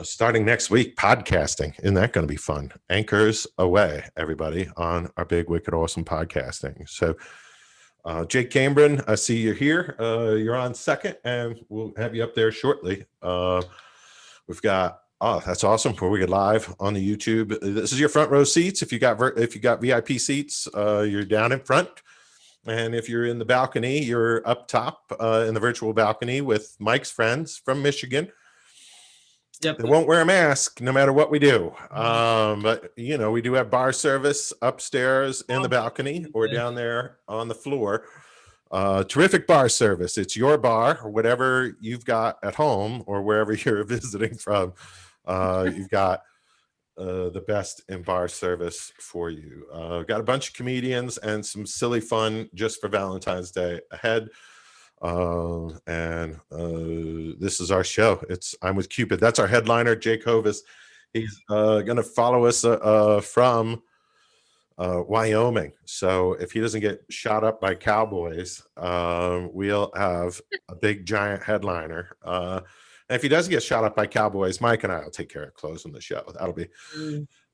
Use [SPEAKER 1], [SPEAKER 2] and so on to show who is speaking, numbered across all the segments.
[SPEAKER 1] Starting next week, podcasting. Isn't that going to be fun? Anchors away, everybody, on our big, wicked, awesome podcasting. So, Jake Cambron, I see you're here. You're on second, and we'll have you up there shortly. We've got, that's awesome. Where we get live on the YouTube. This is your front row seats. If you got VIP seats, you're down in front. And if you're in the balcony, you're up top in the virtual balcony with Mike's friends from Michigan. Yep. They won't wear a mask no matter what we do. But, you know, we do have bar service upstairs in the balcony or down there on the floor. Terrific bar service. It's your bar or whatever you've got at home or wherever you're visiting from. You've got the best in bar service for you. Got a bunch of comedians and some silly fun just for Valentine's Day ahead. This is our show. I'm with Cupid. That's our headliner, Jake Hovis. He's going to follow us from Wyoming. So if he doesn't get shot up by cowboys, we'll have a big giant headliner. And if he doesn't get shot up by cowboys, Mike and I will take care of closing the show. That'll be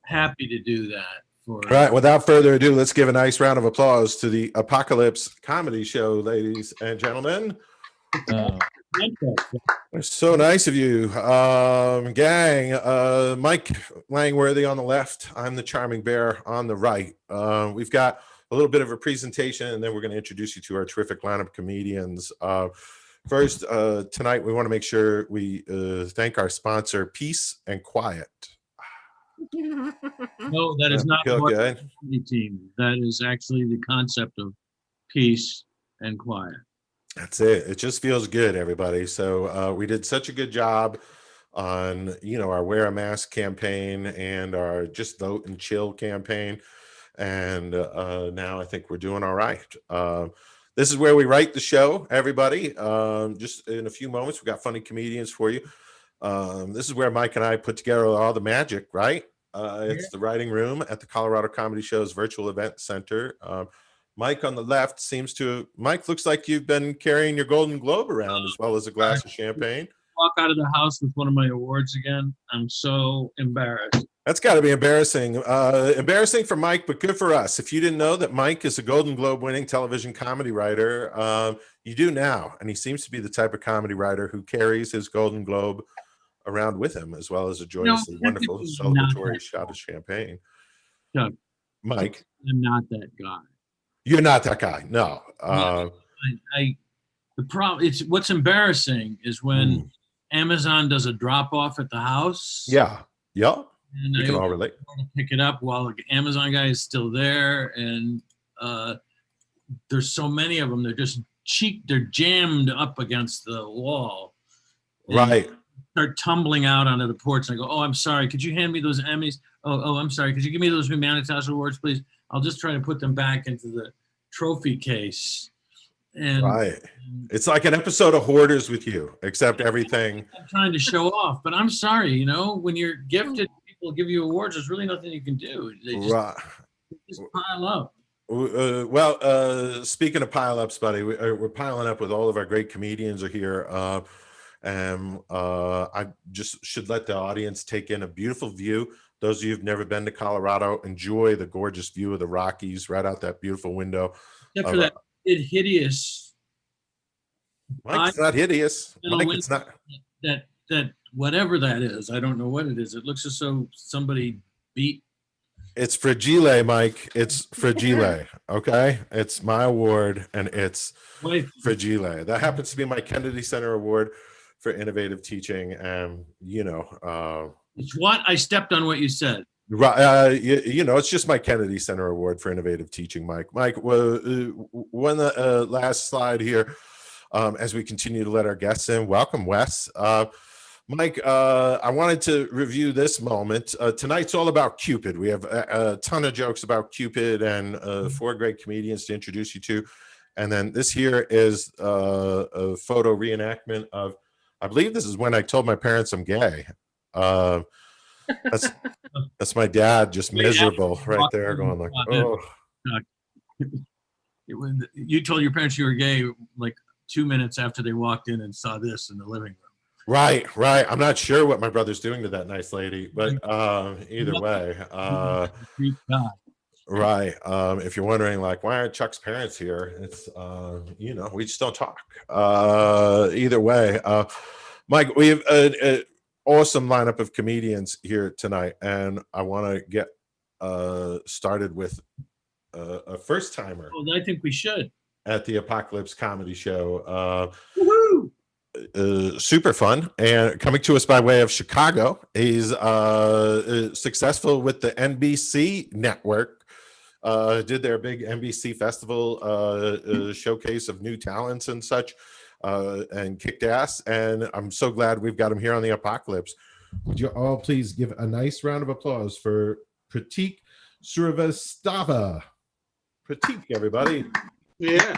[SPEAKER 2] happy to do that.
[SPEAKER 1] All right, without further ado, let's give a nice round of applause to the ApocaLips Comedy Show, ladies and gentlemen. It's so nice of you, gang. Mike Langworthy on the left. I'm the charming bear on the right. We've got a little bit of a presentation, and then we're going to introduce you to our terrific lineup of comedians. First, tonight, we want to make sure we thank our sponsor, Peace and Quiet.
[SPEAKER 2] No, that is not the comedy team. That is actually the concept of peace and quiet.
[SPEAKER 1] That's it. It just feels good, everybody. So we did such a good job on, our Wear a Mask campaign and our Just Vote and Chill campaign. And now I think we're doing all right. This is where we write the show, everybody. Just in a few moments, we've got funny comedians for you. This is where Mike and I put together all the magic, right? It's the writing room at the Colorado Comedy Show's virtual event center. Mike on the left Mike looks like you've been carrying your Golden Globe around as well as a glass of champagne.
[SPEAKER 2] Walk out of the house with one of my awards again. I'm so embarrassed.
[SPEAKER 1] That's got to be embarrassing. Embarrassing for Mike, but good for us. If you didn't know that Mike is a Golden Globe winning television comedy writer, you do now. And he seems to be the type of comedy writer who carries his Golden Globe around with him, as well as a joyously wonderful celebratory shot of champagne.
[SPEAKER 2] Doug,
[SPEAKER 1] Mike,
[SPEAKER 2] I'm not that guy.
[SPEAKER 1] You're not that guy. No.
[SPEAKER 2] The problem, what's embarrassing is when Amazon does a drop off at the house.
[SPEAKER 1] Yeah. And
[SPEAKER 2] we
[SPEAKER 1] can all relate.
[SPEAKER 2] Pick it up while the Amazon guy is still there, and there's so many of them. They're just they're jammed up against the wall.
[SPEAKER 1] Right.
[SPEAKER 2] Start tumbling out onto the porch. And I go, "Oh, I'm sorry. Could you hand me those Emmys? Oh, I'm sorry. Could you give me those Humanitas awards, please? I'll just try to put them back into the trophy case." And
[SPEAKER 1] it's like an episode of Hoarders with you, except everything.
[SPEAKER 2] I'm trying to show off, but I'm sorry. When you're gifted, people give you awards. There's really nothing you can do. They just pile up.
[SPEAKER 1] Speaking of pile-ups, buddy, we're piling up with all of our great comedians are here. I just should let the audience take in a beautiful view. Those of you who've never been to Colorado, enjoy the gorgeous view of the Rockies right out that beautiful window.
[SPEAKER 2] Except for that hideous.
[SPEAKER 1] Mike, it's not hideous. Mike, it's not.
[SPEAKER 2] That whatever that is, I don't know what it is. It looks as though somebody beat.
[SPEAKER 1] It's fragile, Mike. It's fragile. Okay, it's my award, and it's fragile. That happens to be my Kennedy Center Award for innovative teaching, and
[SPEAKER 2] it's what I stepped on. What you said.
[SPEAKER 1] Right. It's just my Kennedy Center Award for innovative teaching, Mike. Mike, one last slide here as we continue to let our guests in. Welcome, Wes. Mike, I wanted to review this moment. Tonight's all about Cupid. We have a ton of jokes about Cupid and 4 great comedians to introduce you to. And then this here is a photo reenactment of, I believe this is when I told my parents I'm gay. That's my dad, just miserable right there, going like, oh.
[SPEAKER 2] You told your parents you were gay like 2 minutes after they walked in and saw this in the living room.
[SPEAKER 1] Right. I'm not sure what my brother's doing to that nice lady, but either way, right. If you're wondering, like, why aren't Chuck's parents here? It's we just don't talk. Either way, Mike, we have an awesome lineup of comedians here tonight, and I want to get started with a first timer.
[SPEAKER 2] Well, I think we should
[SPEAKER 1] at the ApocaLips Comedy Show.
[SPEAKER 2] Woohoo!
[SPEAKER 1] Super fun, and coming to us by way of Chicago. He's successful with the NBC network. Did their big NBC festival showcase of new talents and such, and kicked ass. And I'm so glad we've got him here on the ApocaLips. Would you all please give a nice round of applause for Pratik Srivastava? Pratik, everybody.
[SPEAKER 3] Yeah.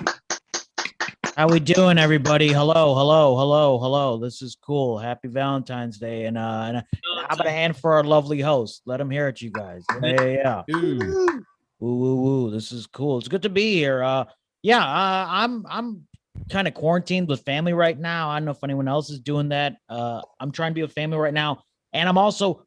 [SPEAKER 4] How we doing, everybody? Hello. This is cool. Happy Valentine's Day, and how about a hand for our lovely host? Let him hear it, you guys. Yeah.
[SPEAKER 1] Ooh.
[SPEAKER 4] Woo. This is cool. It's good to be here. I'm kind of quarantined with family right now. I don't know if anyone else is doing that. I'm trying to be with family right now, and I'm also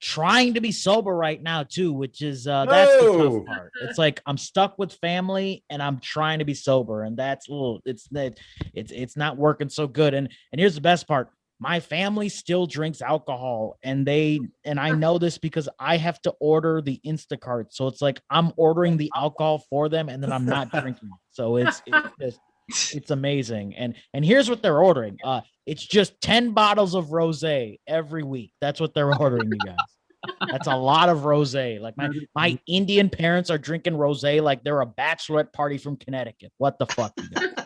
[SPEAKER 4] trying to be sober right now too, which is that's the tough part. It's like I'm stuck with family and I'm trying to be sober, and that's it's not working so good. And here's the best part: my family still drinks alcohol, and I know this because I have to order the Instacart. So it's like I'm ordering the alcohol for them, and then I'm not drinking. So it's amazing. And here's what they're ordering. It's just 10 bottles of rosé every week. That's what they're ordering, you guys. That's a lot of rosé. Like my Indian parents are drinking rosé like they're a bachelorette party from Connecticut. What the fuck, you guys?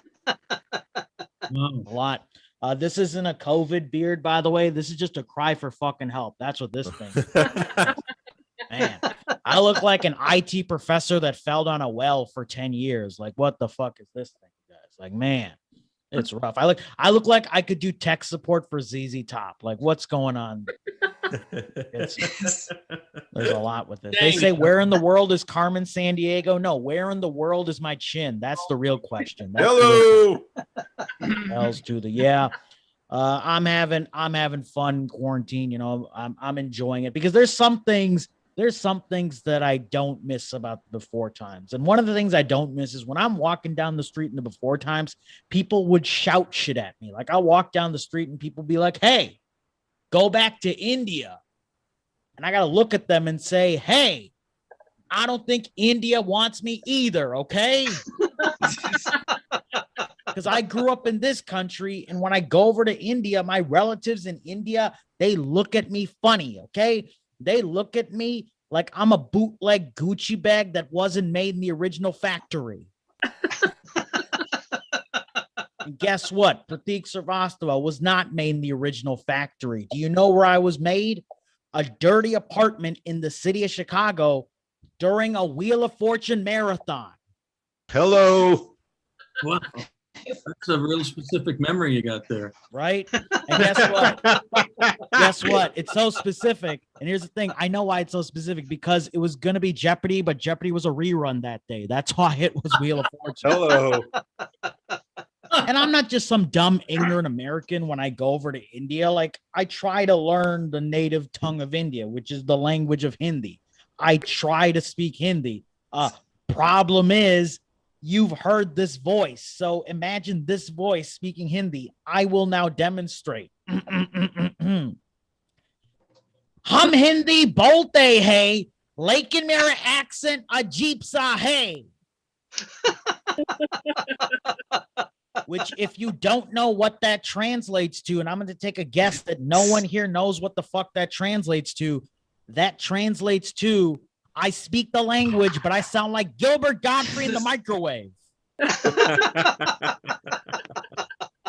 [SPEAKER 4] A lot. This isn't a COVID beard, by the way. This is just a cry for fucking help. That's what this thing is. Man, I look like an IT professor that fell down a well for 10 years. Like, what the fuck is this thing, guys? Like, man, it's rough. I look like I could do tech support for ZZ Top. Like, what's going on? There's a lot with it. They say, where in the world is Carmen Sandiego? No, where in the world is my chin? That's the real question.
[SPEAKER 1] Hello.
[SPEAKER 4] Hells to the yeah. I'm having fun in quarantine. You know, I'm enjoying it because there's some things that I don't miss about the before times. And one of the things I don't miss is when I'm walking down the street in the before times, people would shout shit at me. Like I'll walk down the street and people be like, hey, go back to India. And I got to look at them and say, hey, I don't think India wants me either. Okay. Because I grew up in this country. And when I go over to India, my relatives in India, they look at me funny. Okay. They look at me like I'm a bootleg Gucci bag that wasn't made in the original factory. And guess what? Pratik Srivastava was not made in the original factory. Do you know where I was made? A dirty apartment in the city of Chicago during a Wheel of Fortune marathon.
[SPEAKER 1] Hello.
[SPEAKER 2] Wow. That's a real specific memory you got there.
[SPEAKER 4] Right? And guess what? Guess what? It's so specific. And here's the thing. I know why it's so specific, because it was going to be Jeopardy, but Jeopardy was a rerun that day. That's why it was Wheel of Fortune.
[SPEAKER 1] Hello.
[SPEAKER 4] And I'm not just some dumb, ignorant American when I go over to India. Like, I try to learn the native tongue of India, which is the language of Hindi. I try to speak Hindi. Problem is, you've heard this voice. So imagine this voice speaking Hindi. I will now demonstrate. Hum Hindi bolte hai, lekin mera accent ajeeb sa hai. Which, if you don't know what that translates to, and I'm going to take a guess that no one here knows what the fuck that translates to, I speak the language, but I sound like Gilbert Godfrey in the microwave.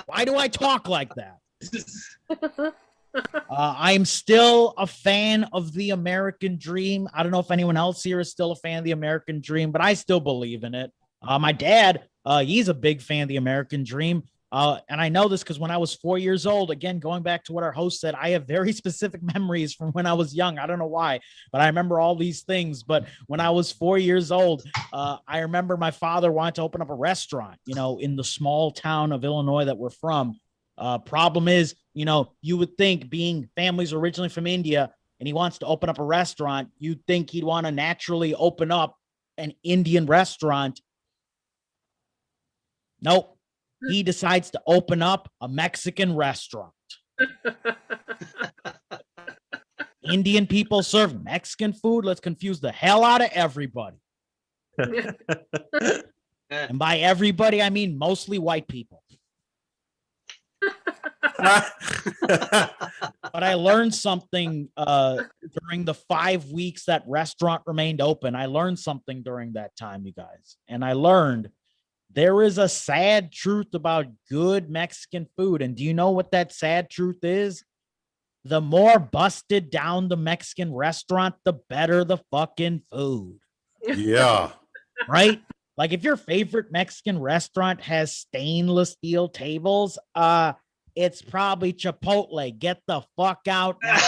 [SPEAKER 4] Why do I talk like that? I'm still a fan of the American dream. I don't know if anyone else here is still a fan of the American dream, but I still believe in it. My dad, he's a big fan of the American dream. And I know this because when I was 4 years old, again, going back to what our host said, I have very specific memories from when I was young. I don't know why, but I remember all these things. But when I was 4 years old, I remember my father wanted to open up a restaurant, you know, in the small town of Illinois that we're from. Problem is, you know, you would think being family's originally from India and he wants to open up a restaurant, you'd think he'd want to naturally open up an Indian restaurant. Nope. He decides to open up a Mexican restaurant. Indian people serve Mexican food. Let's confuse the hell out of everybody. And by everybody, I mean mostly white people. But I learned something during the 5 weeks that restaurant remained open. I learned something during that time, you guys. And I learned there is a sad truth about good Mexican food. And do you know what that sad truth is? The more busted down the Mexican restaurant, the better the fucking food.
[SPEAKER 1] Yeah.
[SPEAKER 4] Right? Like if your favorite Mexican restaurant has stainless steel tables, it's probably Chipotle. Get the fuck out now.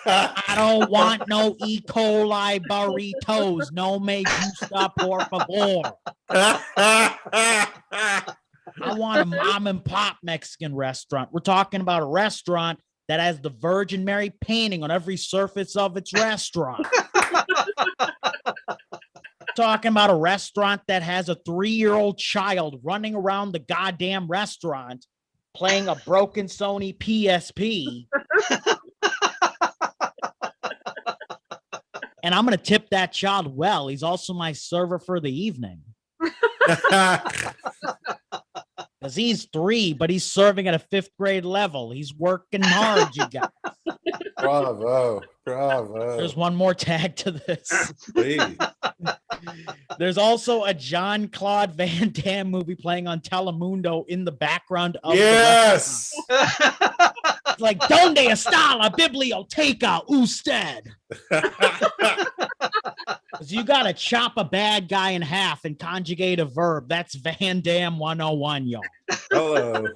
[SPEAKER 4] I don't want no E. coli burritos. No me gusta, por favor. I want a mom and pop Mexican restaurant. We're talking about a restaurant that has the Virgin Mary painting on every surface of its restaurant. Talking about a restaurant that has a 3-year-old child running around the goddamn restaurant playing a broken Sony PSP. And I'm going to tip that child well. He's also my server for the evening. Because he's 3, but he's serving at a 5th grade level. He's working hard, you guys.
[SPEAKER 1] Bravo. Bravo.
[SPEAKER 4] There's one more tag to this.
[SPEAKER 1] Please.
[SPEAKER 4] There's also a Jean-Claude Van Damme movie playing on Telemundo in the background of
[SPEAKER 1] Yes.
[SPEAKER 4] It's like, ¿Dónde está la biblioteca usted? Because you got to chop a bad guy in half and conjugate a verb. That's Van Damme 101, y'all.
[SPEAKER 1] Hello.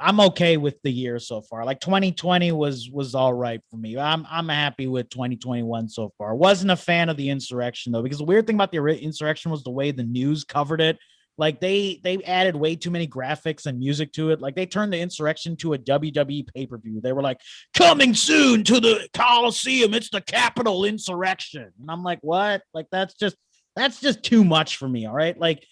[SPEAKER 4] I'm okay with the year so far. Like 2020 was all right for me. I'm happy with 2021 so far. Wasn't a fan of the insurrection though, because the weird thing about the insurrection was the way the news covered it. Like they added way too many graphics and music to it. Like they turned the insurrection to a WWE pay-per-view. They were like, coming soon to the Coliseum. It's the Capitol insurrection. And I'm like, what? Like, that's just too much for me. All right. Like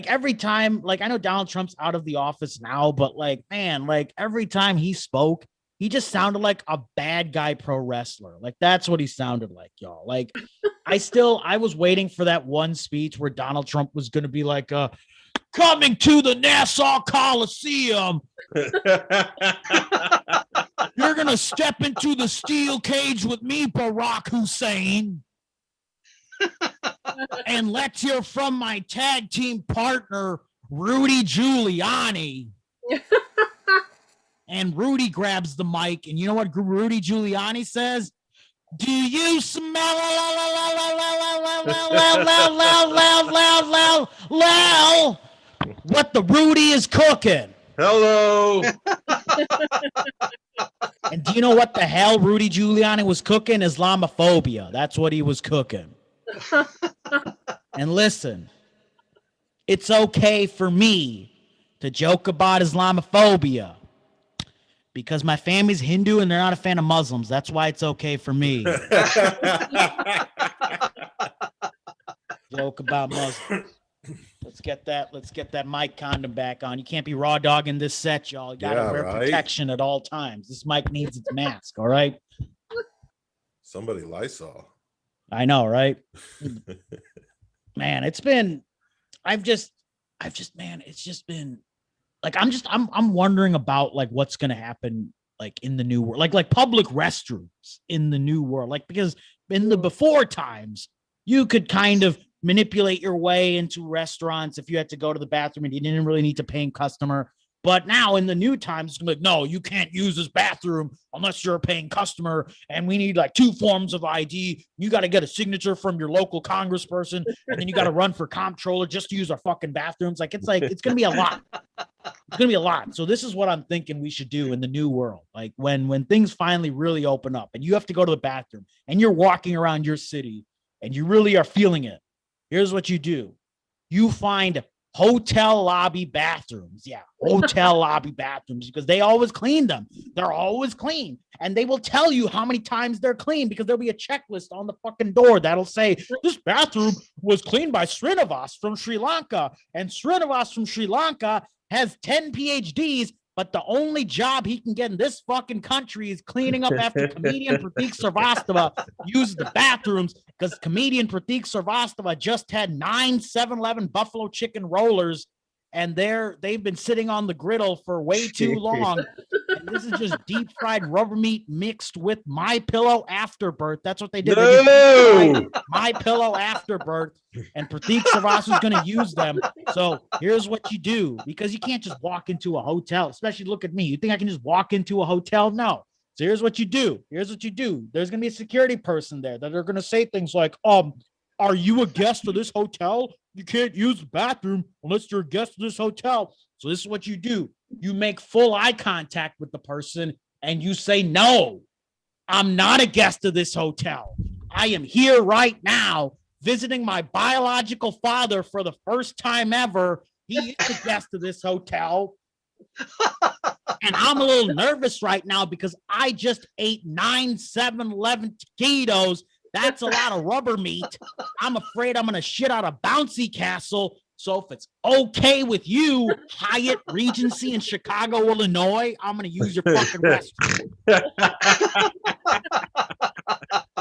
[SPEAKER 4] every time, like I know Donald Trump's out of the office now, but like, man, like every time he spoke, he just sounded like a bad guy pro wrestler. Like that's what he sounded like, y'all. Like I was waiting for that one speech where Donald Trump was going to be like, coming to the Nassau Coliseum. You're going to step into the steel cage with me, Barack Hussein. And let's hear from my tag team partner, Rudy Giuliani. And Rudy grabs the mic, and you know what Rudy Giuliani says? Do you smell what the Rudy is cooking?
[SPEAKER 1] Hello.
[SPEAKER 4] And do you know what the hell Rudy Giuliani was cooking? Islamophobia. That's what he was cooking. And listen, it's okay for me to joke about Islamophobia because my family's Hindu and they're not a fan of Muslims. That's why it's okay for me. Joke about Muslims. Let's get that mic condom back on. You can't be raw dogging this set, y'all. You gotta wear protection at all times. This mic needs its mask, all right?
[SPEAKER 1] Somebody Lysol.
[SPEAKER 4] I know, right? Man, it's been like I'm wondering about like what's gonna happen like in the new world, like public restrooms in the new world. Like because in the before times, you could kind of manipulate your way into restaurants if you had to go to the bathroom and you didn't really need to pay a customer. But now in the new times, it's like, no, you can't use this bathroom unless you're a paying customer. And we need like 2 forms of ID. You got to get a signature from your local congressperson. And then you got to run for comptroller just to use our fucking bathrooms. It's going to be a lot. It's going to be a lot. So this is what I'm thinking we should do in the new world. Like when things finally really open up and you have to go to the bathroom and you're walking around your city and you really are feeling it, here's what you do. You find hotel lobby bathrooms. Yeah, hotel lobby bathrooms, because they always clean them. They're always clean. And they will tell you how many times they're clean, because there'll be a checklist on the fucking door that'll say, this bathroom was cleaned by Srinivas from Sri Lanka. And Srinivas from Sri Lanka has 10 PhDs, but the only job he can get in this fucking country is cleaning up after comedian Pratik Srivastava uses the bathrooms, because comedian Pratik Srivastava just had 9 7-Eleven buffalo chicken rollers, and they've been sitting on the griddle for way too long. And this is just deep fried rubber meat mixed with My Pillow Afterbirth. That's what they did.
[SPEAKER 1] No!
[SPEAKER 4] They did My Pillow Afterbirth, and Pratik Srivastava is going to use them. So here's what you do, because you can't just walk into a hotel, especially look at me. You think I can just walk into a hotel? No. So here's what you do. Here's what you do. There's going to be a security person there that are going to say things like, are you a guest of this hotel? You can't use the bathroom unless you're a guest of this hotel. So this is what you do. You make full eye contact with the person and you say, no, I'm not a guest of this hotel. I am here right now visiting my biological father for the first time ever. He is a guest of this hotel. And I'm a little nervous right now because I just ate 9 7-Eleven taquitos. That's a lot of rubber meat. I'm afraid I'm going to shit out a bouncy castle. So if it's okay with you, Hyatt Regency in Chicago, Illinois, I'm going to use your fucking restroom.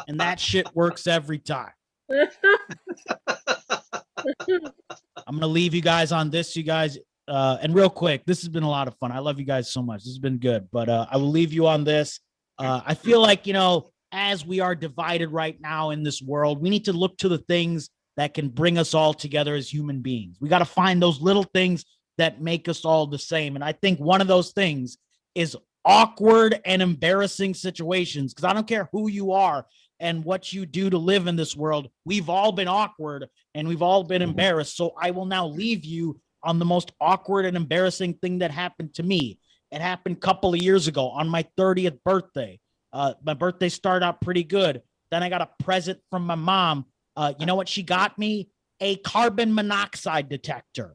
[SPEAKER 4] And that shit works every time. I'm going to leave you guys on this, you guys. And real quick, this has been a lot of fun. I love you guys so much. This has been good. But I will leave you on this. I feel like, as we are divided right now in this world, we need to look to the things that can bring us all together as human beings. We got to find those little things that make us all the same. And I think one of those things is awkward and embarrassing situations, because I don't care who you are and what you do to live in this world. We've all been awkward and we've all been embarrassed. So I will now leave you on the most awkward and embarrassing thing that happened to me. It happened a couple of years ago on my 30th birthday. My birthday started out pretty good. Then I got a present from my mom. You know what she got me? A carbon monoxide detector.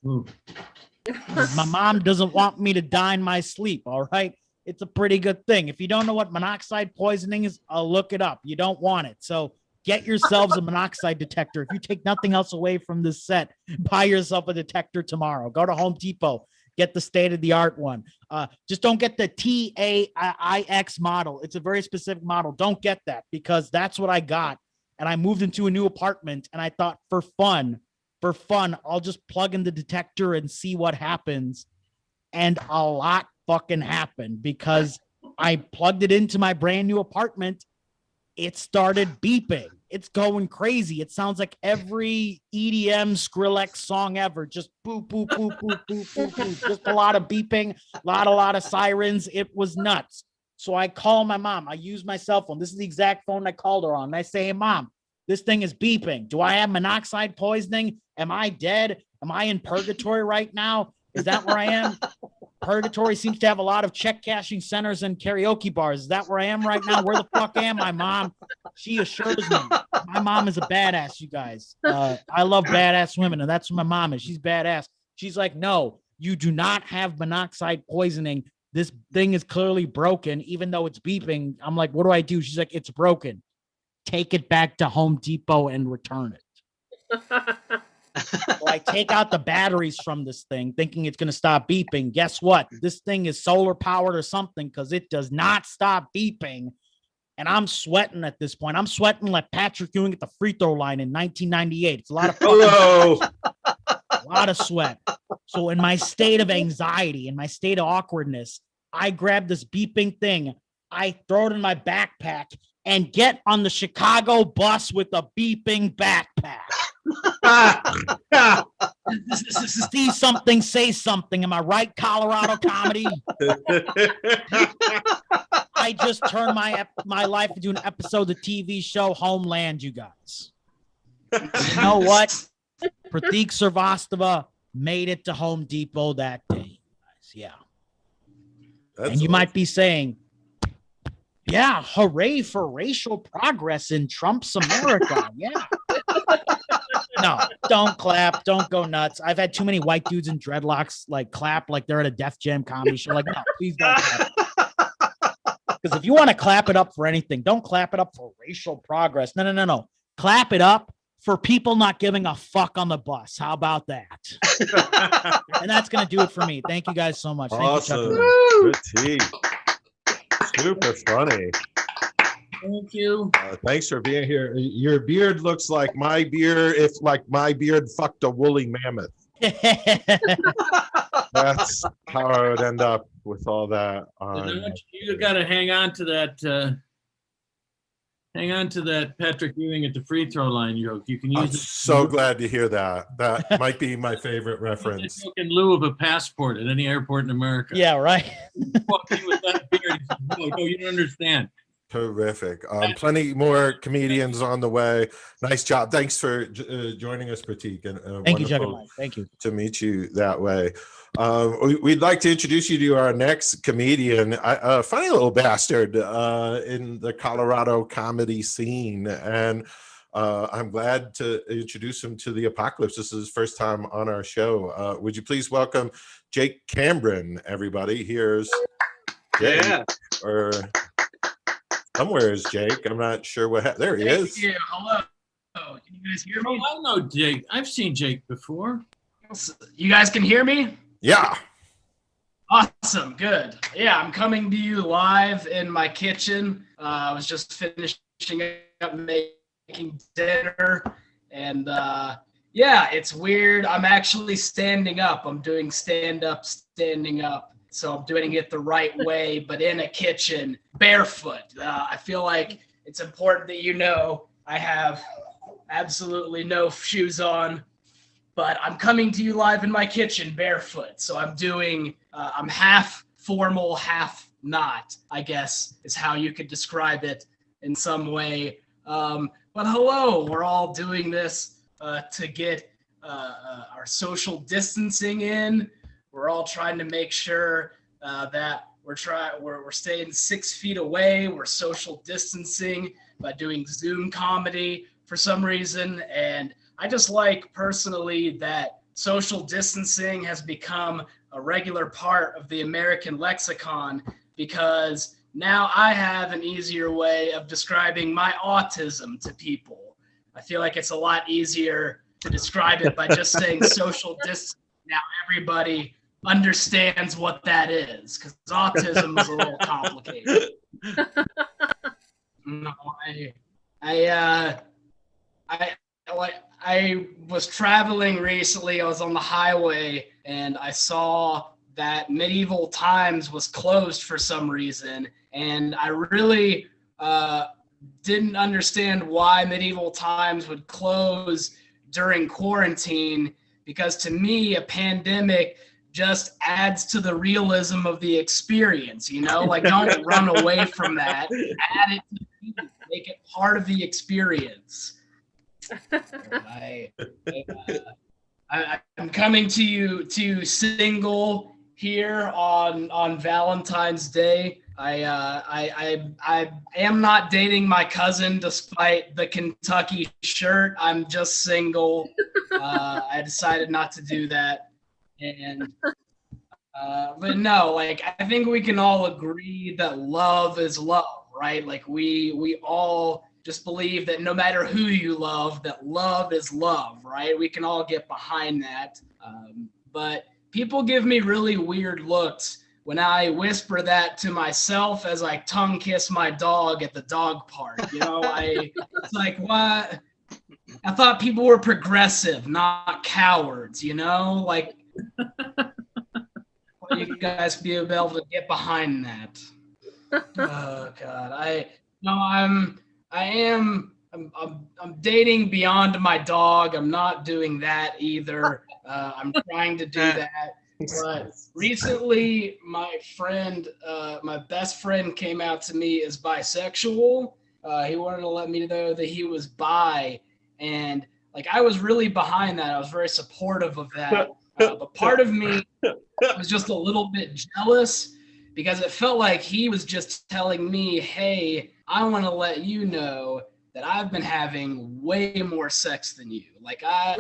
[SPEAKER 4] My mom doesn't want me to die in my sleep, all right? It's a pretty good thing. If you don't know what monoxide poisoning is, I'll look it up. You don't want it. So get yourselves a monoxide detector. If you take nothing else away from this set, buy yourself a detector tomorrow. Go to Home Depot. Get the state-of-the-art one. Just don't get the TAIX model. It's a very specific model. Don't get that, because that's what I got. And I moved into a new apartment, and I thought for fun, I'll just plug in the detector and see what happens. And a lot fucking happened, because I plugged it into my brand new apartment. It started beeping. It's going crazy. It sounds like every EDM Skrillex song ever. Just boop, boop, boop, boop, boop, boop, boop. Just a lot of beeping, a lot of sirens. It was nuts. So I call my mom. I use my cell phone. This is the exact phone I called her on. And I say, hey, Mom, this thing is beeping. Do I have monoxide poisoning? Am I dead? Am I in purgatory right now? Is that where I am? Purgatory seems to have a lot of check cashing centers and karaoke bars. Is that where I am right now? Where the fuck am I, Mom? She assures me. My mom is a badass, you guys. I love badass women, and that's what my mom is. She's badass. She's like, no, you do not have monoxide poisoning. This thing is clearly broken, even though it's beeping. I'm like, what do I do? She's like, it's broken. Take it back to Home Depot and return it. So I take out the batteries from this thing thinking it's going to stop beeping. Guess what? This thing is solar powered or something, because it does not stop beeping. And I'm sweating at this point. I'm sweating like Patrick Ewing at the free throw line in 1998. It's a lot of a lot of sweat. So in my state of anxiety, in my state of awkwardness, I grab this beeping thing. I throw it in my backpack and get on the Chicago bus with a beeping backpack. See something, say something. Am I right, Colorado comedy? I just turned my life into an episode of the TV show Homeland, you guys. You know what? Pratik Srivastava made it to Home Depot that day. Yeah. And you might be saying, Yeah, hooray for racial progress in Trump's America. Yeah. No, don't clap. Don't go nuts. I've had too many white dudes in dreadlocks like clap like they're at a Def Jam comedy show. Like, no, please don't clap. Because if you want to clap it up for anything, don't clap it up for racial progress. No. Clap it up for people not giving a fuck on the bus. How about that? And that's going to do it for me. Thank you guys so much. Thank
[SPEAKER 1] Awesome.
[SPEAKER 4] you,
[SPEAKER 1] Good tea. Super funny.
[SPEAKER 2] Thank you.
[SPEAKER 1] Thanks for being here. Your beard looks like my beard if like my beard fucked a woolly mammoth. That's how I would end up with all that.
[SPEAKER 2] You got to hang on to that. Hang on to that Patrick Ewing at the free throw line joke. You can use
[SPEAKER 1] I'm
[SPEAKER 2] it.
[SPEAKER 1] so glad to hear that. That might be my favorite reference.
[SPEAKER 2] In lieu of a passport at any airport in America.
[SPEAKER 4] Yeah, right.
[SPEAKER 2] Walking with that beard. No, you don't understand.
[SPEAKER 1] Terrific. Plenty more comedians on the way. Nice job. Thanks for joining us, Pratik. And
[SPEAKER 4] thank you, Juggernaut. Thank you.
[SPEAKER 1] To meet you that way. We'd like to introduce you to our next comedian, a funny little bastard in the Colorado comedy scene. And I'm glad to introduce him to the Apocalypse. This is his first time on our show. Would you please welcome Jake Cameron, everybody? Here's Jake.
[SPEAKER 3] Yeah.
[SPEAKER 1] Or somewhere is Jake. I'm not sure what there he is.
[SPEAKER 3] Thank you. Hello. Can you guys hear me?
[SPEAKER 2] Oh, I know Jake. I've seen Jake before.
[SPEAKER 3] You guys can hear me?
[SPEAKER 1] Yeah.
[SPEAKER 3] Awesome. Good. Yeah, I'm coming to you live in my kitchen. I was just finishing up making dinner. And yeah, it's weird. I'm actually standing up. I'm doing stand-up, standing up. So I'm doing it the right way, but in a kitchen, barefoot. I feel like it's important that you know I have absolutely no shoes on, but I'm coming to you live in my kitchen barefoot. So I'm doing, I'm half formal, half not, I guess, is how you could describe it in some way. But hello, we're all doing this to get our social distancing in. We're all trying to make sure that we're staying 6 feet away. We're social distancing by doing Zoom comedy for some reason. And I just like personally that social distancing has become a regular part of the American lexicon, because now I have an easier way of describing my autism to people. I feel like it's a lot easier to describe it by just saying social distancing. Now everybody understands what that is, because autism is a little complicated. No, I was traveling recently. I was on the highway and I saw that Medieval Times was closed for some reason, and I really didn't understand why Medieval Times would close during quarantine, because to me a pandemic just adds to the realism of the experience, you know? Like, don't run away from that. Add it to the, make it part of the experience. I'm coming to you single here on Valentine's Day. I am not dating my cousin despite the Kentucky shirt. I'm just single. I decided not to do that. And but no, like, I think we can all agree that love is love, right? Like we all just believe that no matter who you love, that love is love, right? We can all get behind that. But people give me really weird looks when I whisper that to myself as I tongue kiss my dog at the dog park. You know, it's like, what? I thought people were progressive, not cowards, you know? Like, you guys be able to get behind that. Oh God, I'm dating beyond my dog. I'm not doing that either. I'm trying to do that. But recently, my best friend came out to me as bisexual. He wanted to let me know that he was bi, and like, I was really behind that. I was very supportive of that. But part of me was just a little bit jealous, because it felt like he was just telling me, hey, I want to let you know that I've been having way more sex than you. Like I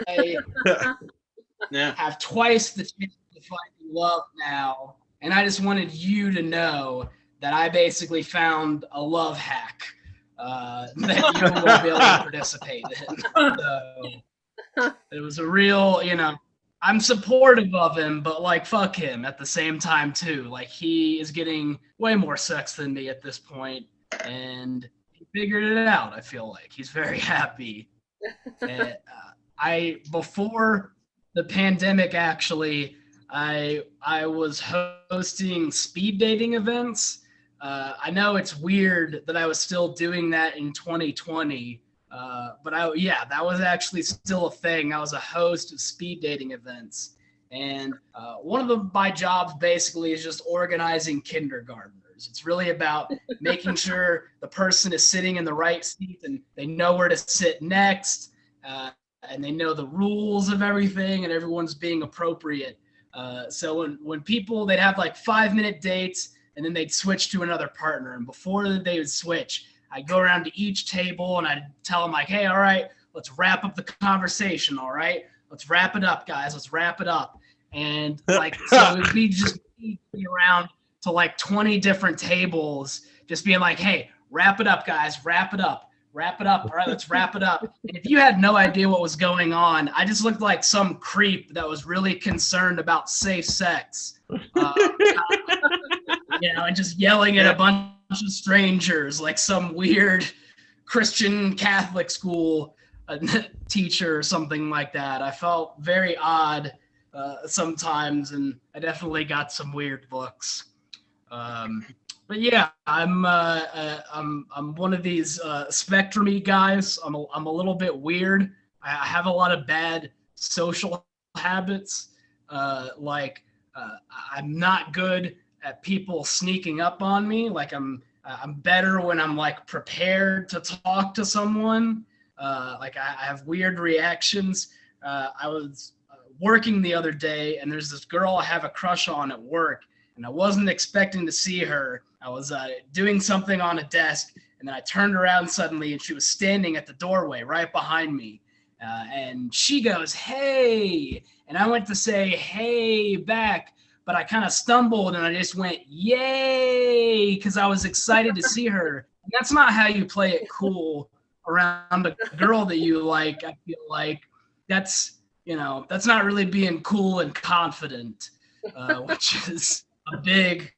[SPEAKER 3] have twice the chance to find love now, and I just wanted you to know that I basically found a love hack that you won't be able to participate in. So it was a real, I'm supportive of him, but like fuck him at the same time too. Like he is getting way more sex than me at this point, and he figured it out. I feel like he's very happy. And, before the pandemic, actually, I was hosting speed dating events. I know it's weird that I was still doing that in 2020. But that was actually still a thing. I was a host of speed dating events. And one of my jobs basically is just organizing kindergartners. It's really about making sure the person is sitting in the right seat and they know where to sit next. And they know the rules of everything and everyone's being appropriate. So when people, they'd have like 5-minute dates and then they'd switch to another partner. And before they would switch, I'd go around to each table and I'd tell them like, hey, all right, let's wrap up the conversation. All right, let's wrap it up, guys. Let's wrap it up. And like, so it'd be just around to like 20 different tables, just being like, hey, wrap it up, guys. Wrap it up. Wrap it up. All right, let's wrap it up. And if you had no idea what was going on, I just looked like some creep that was really concerned about safe sex. And just yelling at a bunch of strangers like some weird Christian Catholic school teacher or something like that. I felt very odd sometimes, and I definitely got some weird looks. But yeah, I'm one of these spectrum-y guys. I'm a little bit weird. I have a lot of bad social habits. I'm not good at people sneaking up on me. Like I'm better when I'm like prepared to talk to someone. I have weird reactions. I was working the other day, and there's this girl I have a crush on at work, and I wasn't expecting to see her. I was doing something on a desk, and then I turned around suddenly, and she was standing at the doorway right behind me. And she goes, hey, and I went to say, hey, back, but I kind of stumbled and I just went, yay, because I was excited to see her. And that's not how you play it cool around a girl that you like. I feel like that's not really being cool and confident, which is a big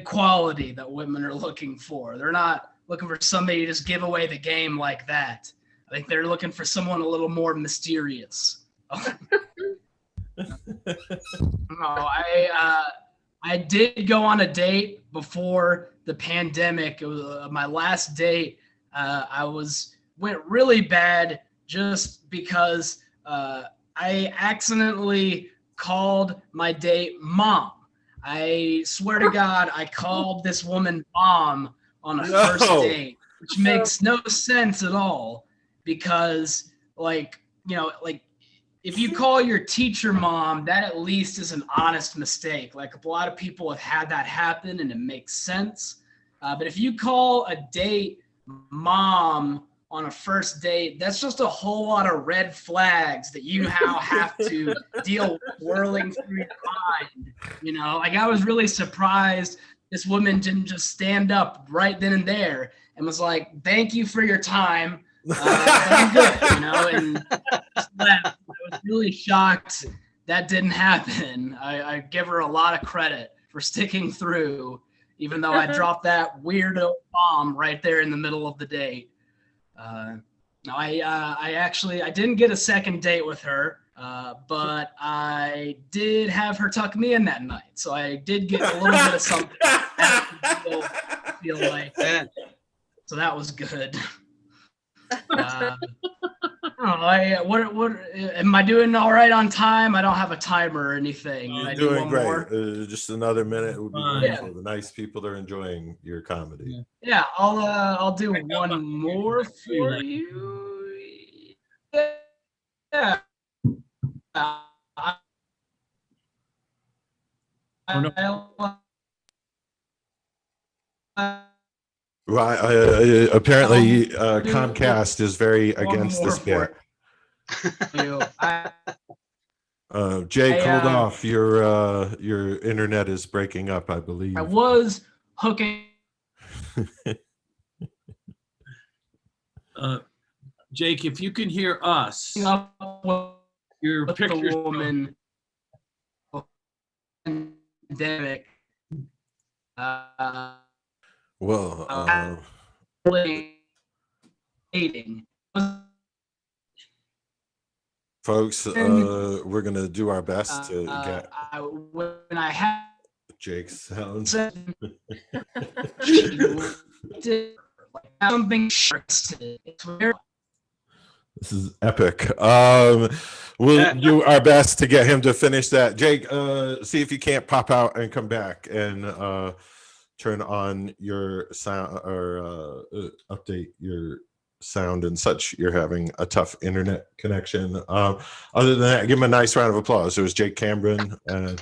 [SPEAKER 3] quality that women are looking for. They're not looking for somebody to just give away the game like that. I think they're looking for someone a little more mysterious. No, I did go on a date before the pandemic. It was my last date. Went really bad just because I accidentally called my date mom. I swear to God, I called this woman mom on a first date, which makes no sense at all. Because if you call your teacher mom, that at least is an honest mistake. Like a lot of people have had that happen and it makes sense. But if you call a date mom on a first date, that's just a whole lot of red flags that you now have to deal with whirling through your mind. I was really surprised this woman didn't just stand up right then and there and was like, thank you for your time. I'm good, and just left. I was really shocked that didn't happen. I give her a lot of credit for sticking through, even though I dropped that weirdo bomb right there in the middle of the date. I didn't get a second date with her, but I did have her tuck me in that night, so I did get a little bit of something. Feel like that, so that was good. I don't know. What am I doing all right on time? I don't have a timer or anything.
[SPEAKER 1] You're doing great. Just another minute would be wonderful. The nice people are enjoying your comedy.
[SPEAKER 3] Yeah, I'll do one more for you. Yeah.
[SPEAKER 1] Right. Apparently, Comcast is very against this bit. Jake, hold off. Your internet is breaking up, I believe.
[SPEAKER 3] I was hooking
[SPEAKER 2] Jake, if you can hear us,
[SPEAKER 3] up
[SPEAKER 2] your
[SPEAKER 3] with
[SPEAKER 2] picture
[SPEAKER 3] the woman pandemic.
[SPEAKER 1] Well,
[SPEAKER 3] Dating.
[SPEAKER 1] folks, we're gonna do our best to get
[SPEAKER 3] When I had
[SPEAKER 1] Jake's sound.
[SPEAKER 3] something it's weird.
[SPEAKER 1] This is epic. We'll do our best to get him to finish that. Jake, see if you can't pop out and come back and turn on your sound or update your sound and such. You're having a tough internet connection. Other than that, give him a nice round of applause. There was Jake Cameron.
[SPEAKER 2] I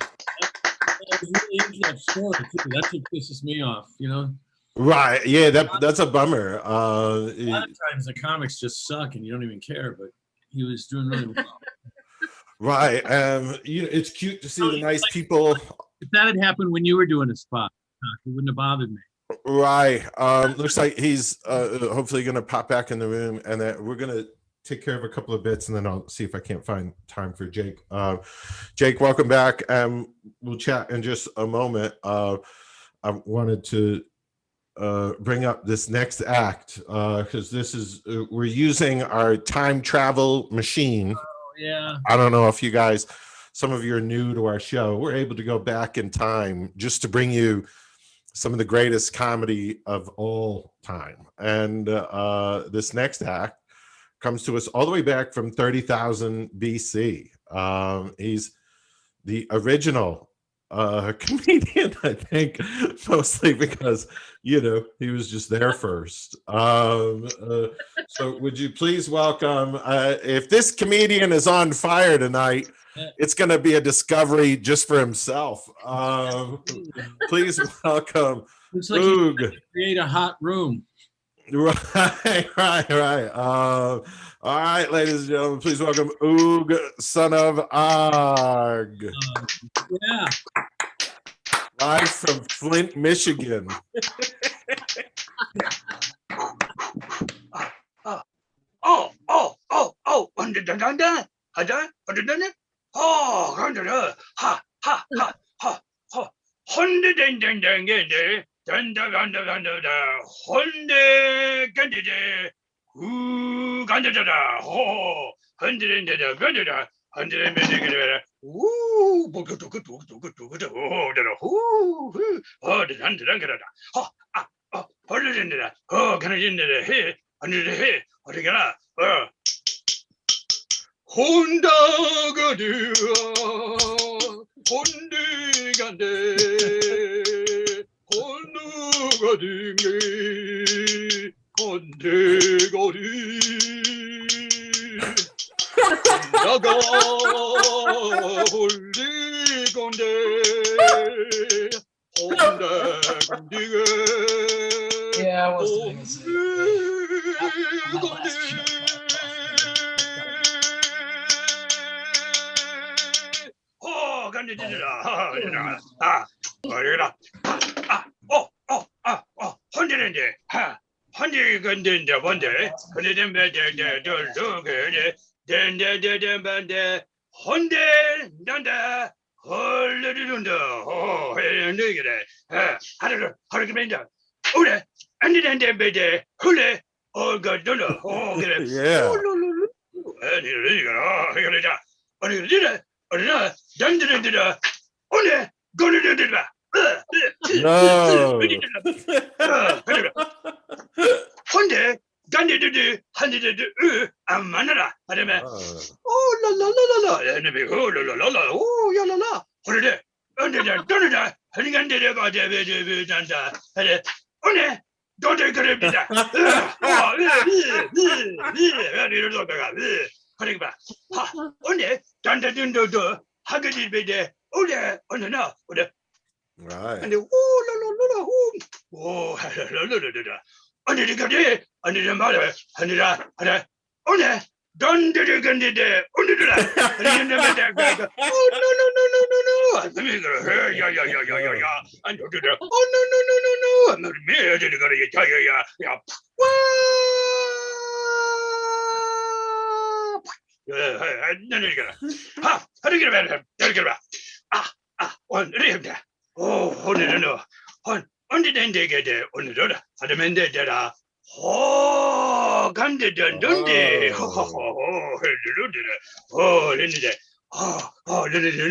[SPEAKER 2] was really into that story too. That's what pisses me off, you know.
[SPEAKER 1] Right. Yeah, that's a bummer.
[SPEAKER 2] A lot of times the comics just suck and you don't even care, but he was doing really well.
[SPEAKER 1] Right. It's cute to see the nice people.
[SPEAKER 2] If that had happened when you were doing a spot, it wouldn't have bothered me.
[SPEAKER 1] Right. Looks like he's hopefully going to pop back in the room, and then we're going to take care of a couple of bits, and then I'll see if I can't find time for Jake. Jake, welcome back. We'll chat in just a moment. I wanted to bring up this next act because this is we're using our time travel machine.
[SPEAKER 2] Oh, yeah.
[SPEAKER 1] I don't know if you guys, some of you are new to our show. We're able to go back in time just to bring you some of the greatest comedy of all time. And this next act comes to us all the way back from 30,000 BC. He's the original comedian, I think, mostly because, he was just there first. So would you please welcome, if this comedian is on fire tonight, it's going to be a discovery just for himself. Please welcome
[SPEAKER 2] Looks like
[SPEAKER 1] Oog.
[SPEAKER 2] he's create a hot room.
[SPEAKER 1] Right. All right, ladies and gentlemen, please welcome Oog, son of Og.
[SPEAKER 2] Yeah.
[SPEAKER 1] Live from Flint, Michigan.
[SPEAKER 3] Yeah, I was doing the same thing. My last show.
[SPEAKER 5] Oh, under the gade, under the mother, under the under. Done did it under the oh no. Let me go here. Yeah. And do the oh no. I'm not me. I did it. Yeah. Ha! How do you get about him? On the oh, no. On the end they get there. On the other. At the men that are. Oh, Gandhi Dundee. Oh, Linda. Oh, Linda.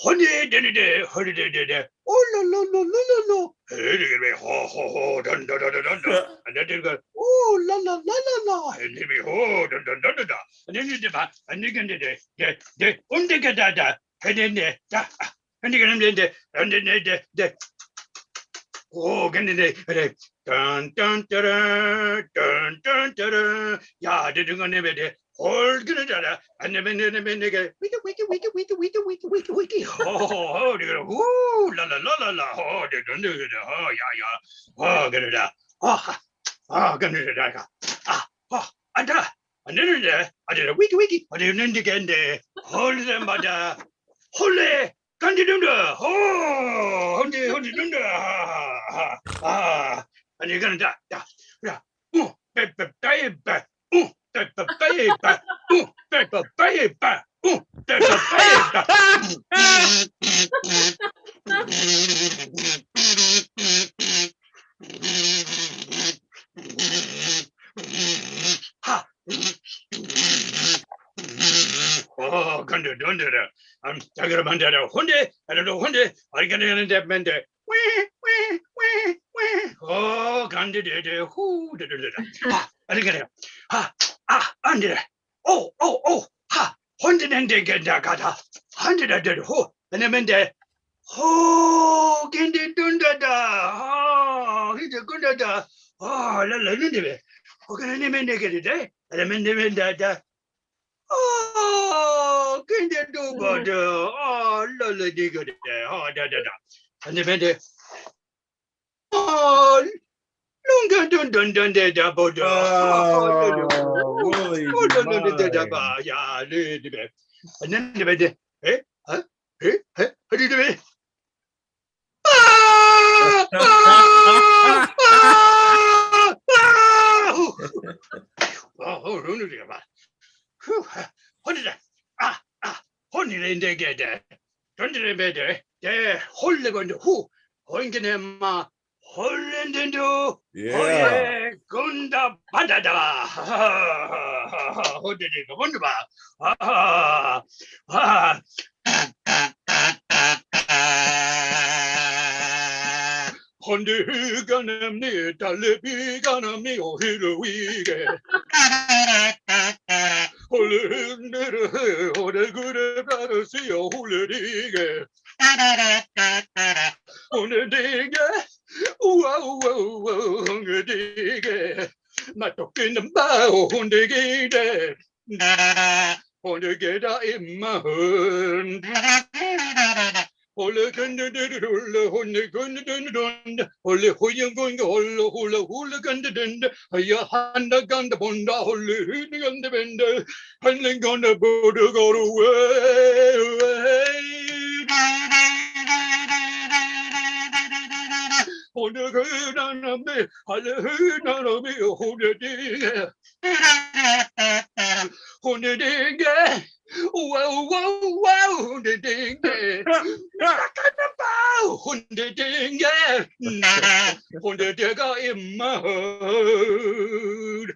[SPEAKER 5] Honey, holiday. Oh, no. Ho, dun. And then they go, oh, la. And then we, oh, dun. And then you did, and you can do the undergadada. And then there, and you can do and then the oh, can they dun. Yeah, they're going to be there. Hold gonna and then they get wiki. Oh, they go, ooh, la. Oh, they don't do it. Oh, yeah. Oh, get it out. Oh, get it out. And then there, I did a wiki. I didn't again there. Hold them, but holy. Candy Dunda! Oh, hold it Dunda! And you're gonna die. Yeah. Oh, Candy Dunda! I'm talking about that. I don't know. I get in that mender. Wee. Oh, Gandhi did it. Who did it? I get it. Under. Oh. Hundred and they get that. 100 I did. Who? And I'm in there. Oh, Gandhi Dunda. Oh, he's a good. Oh, la. Okay, and I'm in there. Get it. And I'm in there. Oh, can they do but oh, lala digga there. Oh, da. And the bende. Oh, lunga dun da but
[SPEAKER 1] Willie,
[SPEAKER 5] yeah, and then the bende. How do you do it? What is that? Honey in the get there. Don't you better? There, hold the gun to who? Hoinkin him, hold and do.
[SPEAKER 1] Yeah.
[SPEAKER 5] Gunda Badada. Who did it? Wonderful. Honey, gonna me, Talibi, gonna me, oh, here we get. Holy good brother, see a holy digger. Holy digger, whoa, hungry digger. Not talking about holy digger. Holy digger in my hand. Holy gun, holy gun, a hand gun, the bunda, holy gun, the bender, and gonna put a go away. On the good on me, on the hood on me, hold the digger. On the digger. Wow, the digger. The digger. On the digger in my hood.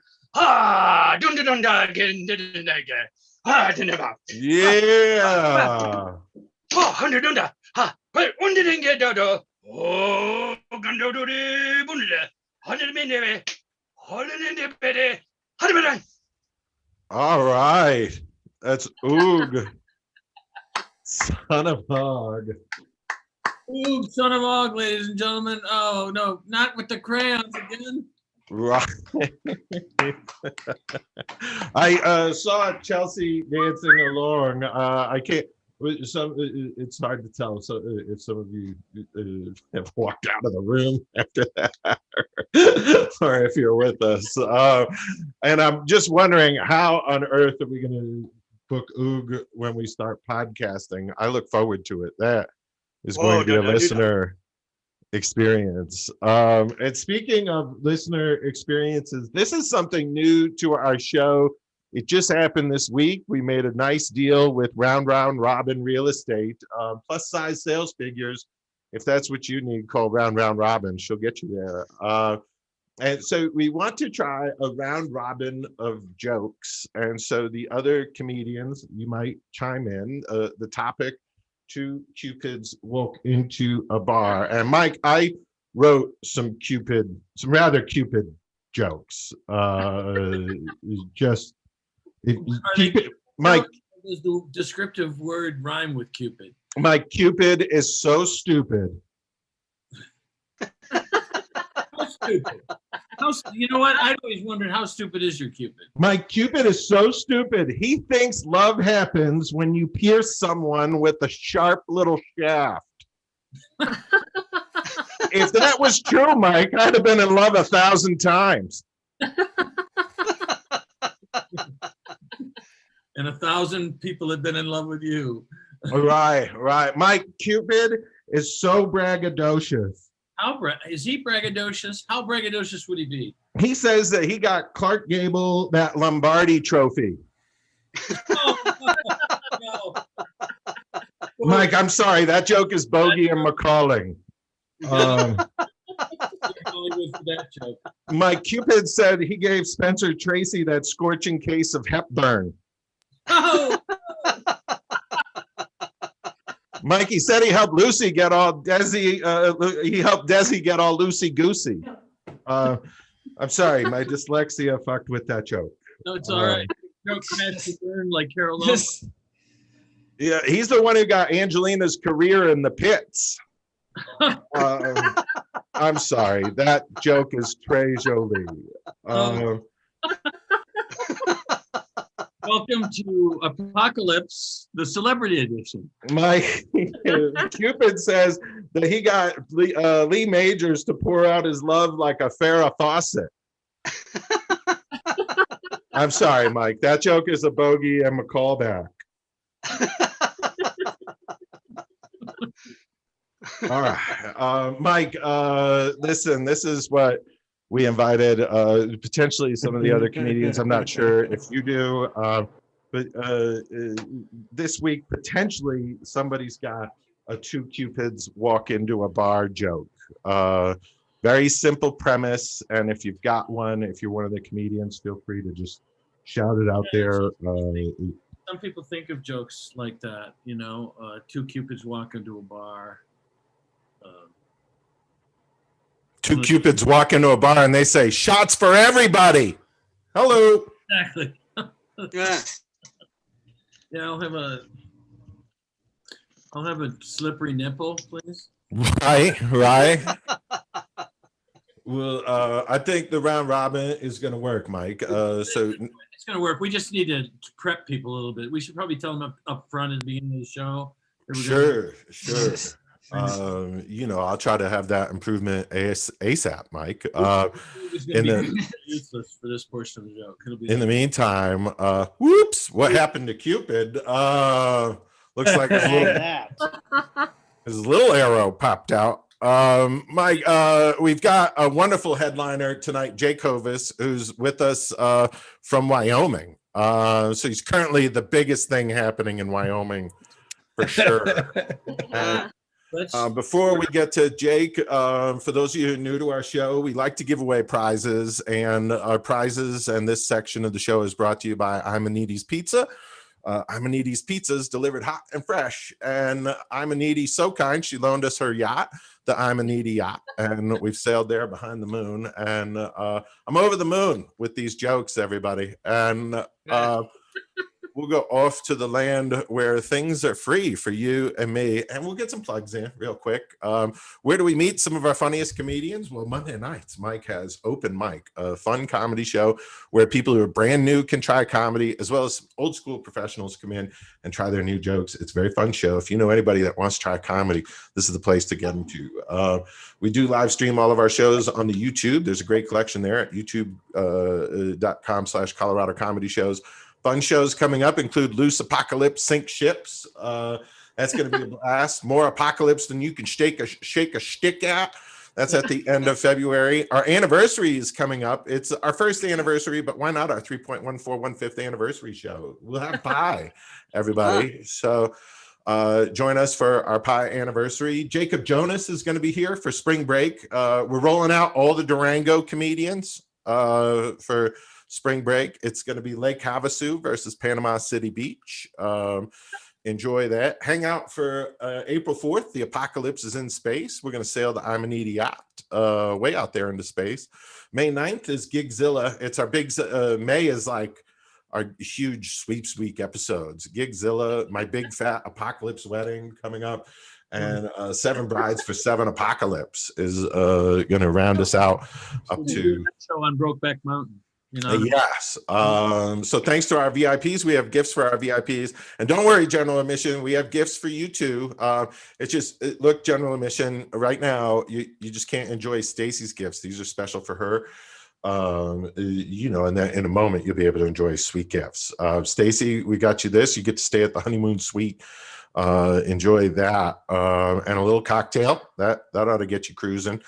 [SPEAKER 5] Don't again, didn't I? Didn't I?
[SPEAKER 1] Yeah.
[SPEAKER 5] 100 under. Well, on the digger. Oh, Gando to the Bunda. 100 minutes. Holding in the bed. 100.
[SPEAKER 1] All right. That's Oog. Son of Hog.
[SPEAKER 2] Ooh, son of Og, ladies and gentlemen. Oh, no, not with the crayons again.
[SPEAKER 1] Right. I saw Chelsea dancing along. I can't. It's hard to tell. So if some of you have walked out of the room after that, or if you're with us, and I'm just wondering how on earth are we going to book Oog when we start podcasting? I look forward to it. That is going to be a listener experience. And speaking of listener experiences, this is something new to our show. It just happened this week. We made a nice deal with Round Robin Real Estate, plus size sales figures. If that's what you need, call Round Robin. She'll get you there. And so we want to try a round robin of jokes. And so the other comedians, you might chime in. The topic, two Cupids walk into a bar. And Mike, I wrote some rather Cupid jokes. Mike,
[SPEAKER 2] does the descriptive word rhyme with Cupid?
[SPEAKER 1] My Cupid is so stupid.
[SPEAKER 2] How stupid? You know what? I always wondered, how stupid is your Cupid?
[SPEAKER 1] My Cupid is so stupid. He thinks love happens when you pierce someone with a sharp little shaft. If that was true, Mike, I'd have been in love 1,000 times.
[SPEAKER 2] And 1,000 people have been in love with you.
[SPEAKER 1] Right. My Cupid is so braggadocious.
[SPEAKER 2] Is he braggadocious? How braggadocious would he be?
[SPEAKER 1] He says that he got Clark Gable that Lombardi trophy.
[SPEAKER 2] No.
[SPEAKER 1] Mike, I'm sorry. That joke is Bogey and Macaulay. My Cupid said he gave Spencer Tracy that scorching case of Hepburn.
[SPEAKER 2] Oh.
[SPEAKER 1] Mikey said he helped Lucy get all Desi. He helped Desi get all loosey goosey. I'm sorry, my dyslexia fucked with that joke.
[SPEAKER 2] No, it's all right. Joke crashed to burn like Carol Lopez.
[SPEAKER 1] Yeah, he's the one who got Angelina's career in the pits. I'm sorry, that joke is très joli.
[SPEAKER 2] Welcome to ApocaLips, the celebrity edition.
[SPEAKER 1] My Cupid says that he got Lee Majors to pour out his love like a Farrah Fawcett. I'm sorry, Mike. That joke is a bogey and a callback. All right, Mike. Listen, this is what we invited potentially some of the other comedians. I'm not sure if you do, but this week potentially somebody's got a two Cupids walk into a bar joke. Very simple premise, and if you've got one, if you're one of the comedians, feel free to just shout it out there.
[SPEAKER 2] Some people think of jokes like that, two Cupids walk into a bar.
[SPEAKER 1] Two Cupids walk into a bar and they say, "Shots for everybody." Hello.
[SPEAKER 2] Exactly. Yeah, I'll have a slippery nipple, please.
[SPEAKER 1] Right. Well, I think the round robin is going to work, Mike. So
[SPEAKER 2] it's going to work. We just need to prep people a little bit. We should probably tell them up front at the beginning of the show.
[SPEAKER 1] Sure. I'll try to have that improvement ASAP, Mike.
[SPEAKER 2] Useless for this portion of the joke.
[SPEAKER 1] In the meantime, whoops! What happened to Cupid? Looks like his little arrow popped out. Mike, we've got a wonderful headliner tonight, Jake Hovis, who's with us from Wyoming. So he's currently the biggest thing happening in Wyoming, for sure. Before we get to Jake, for those of you who are new to our show, we like to give away prizes, and our prizes and this section of the show is brought to you by I'm a Needy's Pizza. I'm a Needy's Pizza is delivered hot and fresh, and I'm a Needy so kind she loaned us her yacht, the I'm a Needy yacht, and we've sailed there behind the moon, and I'm over the moon with these jokes, everybody. And we'll go off to the land where things are free for you and me, and we'll get some plugs in real quick. Where do we meet some of our funniest comedians? Well, Monday nights, Mike has Open Mic, a fun comedy show where people who are brand new can try comedy, as well as old school professionals come in and try their new jokes. It's a very fun show. If you know anybody that wants to try comedy, this is the place to get them to. We do live stream all of our shows on the YouTube. There's a great collection there at youtube.com/Colorado Comedy Shows. Fun shows coming up include Loose Apocalypse Sink Ships. That's going to be a blast. More apocalypse than you can shake a stick at. That's at the end of February. Our anniversary is coming up. It's our first anniversary, but why not our 3.141 anniversary show? We'll have pie, everybody. So join us for our pie anniversary. Jacob Jonas is going to be here for spring break. We're rolling out all the Durango comedians for spring break. It's going to be Lake Havasu versus Panama City Beach. Enjoy that. Hang out for April 4th. The apocalypse is in space. We're going to sail the Amanita yacht way out there into space. May 9th is Gigzilla. It's our big, May is like our huge sweeps week episodes. Gigzilla, my big fat apocalypse wedding coming up, and 7 brides for 7 apocalypse is going to round us out up to
[SPEAKER 2] show on Brokeback Mountain. You know?
[SPEAKER 1] Yes. So thanks to our VIPs, we have gifts for our VIPs, and don't worry, general admission, we have gifts for you too. It's just look, general admission right now, you just can't enjoy Stacy's gifts. These are special for her. You know, and then in a moment you'll be able to enjoy sweet gifts. Stacy, we got you this. You get to stay at the honeymoon suite. Enjoy that, and a little cocktail that ought to get you cruising.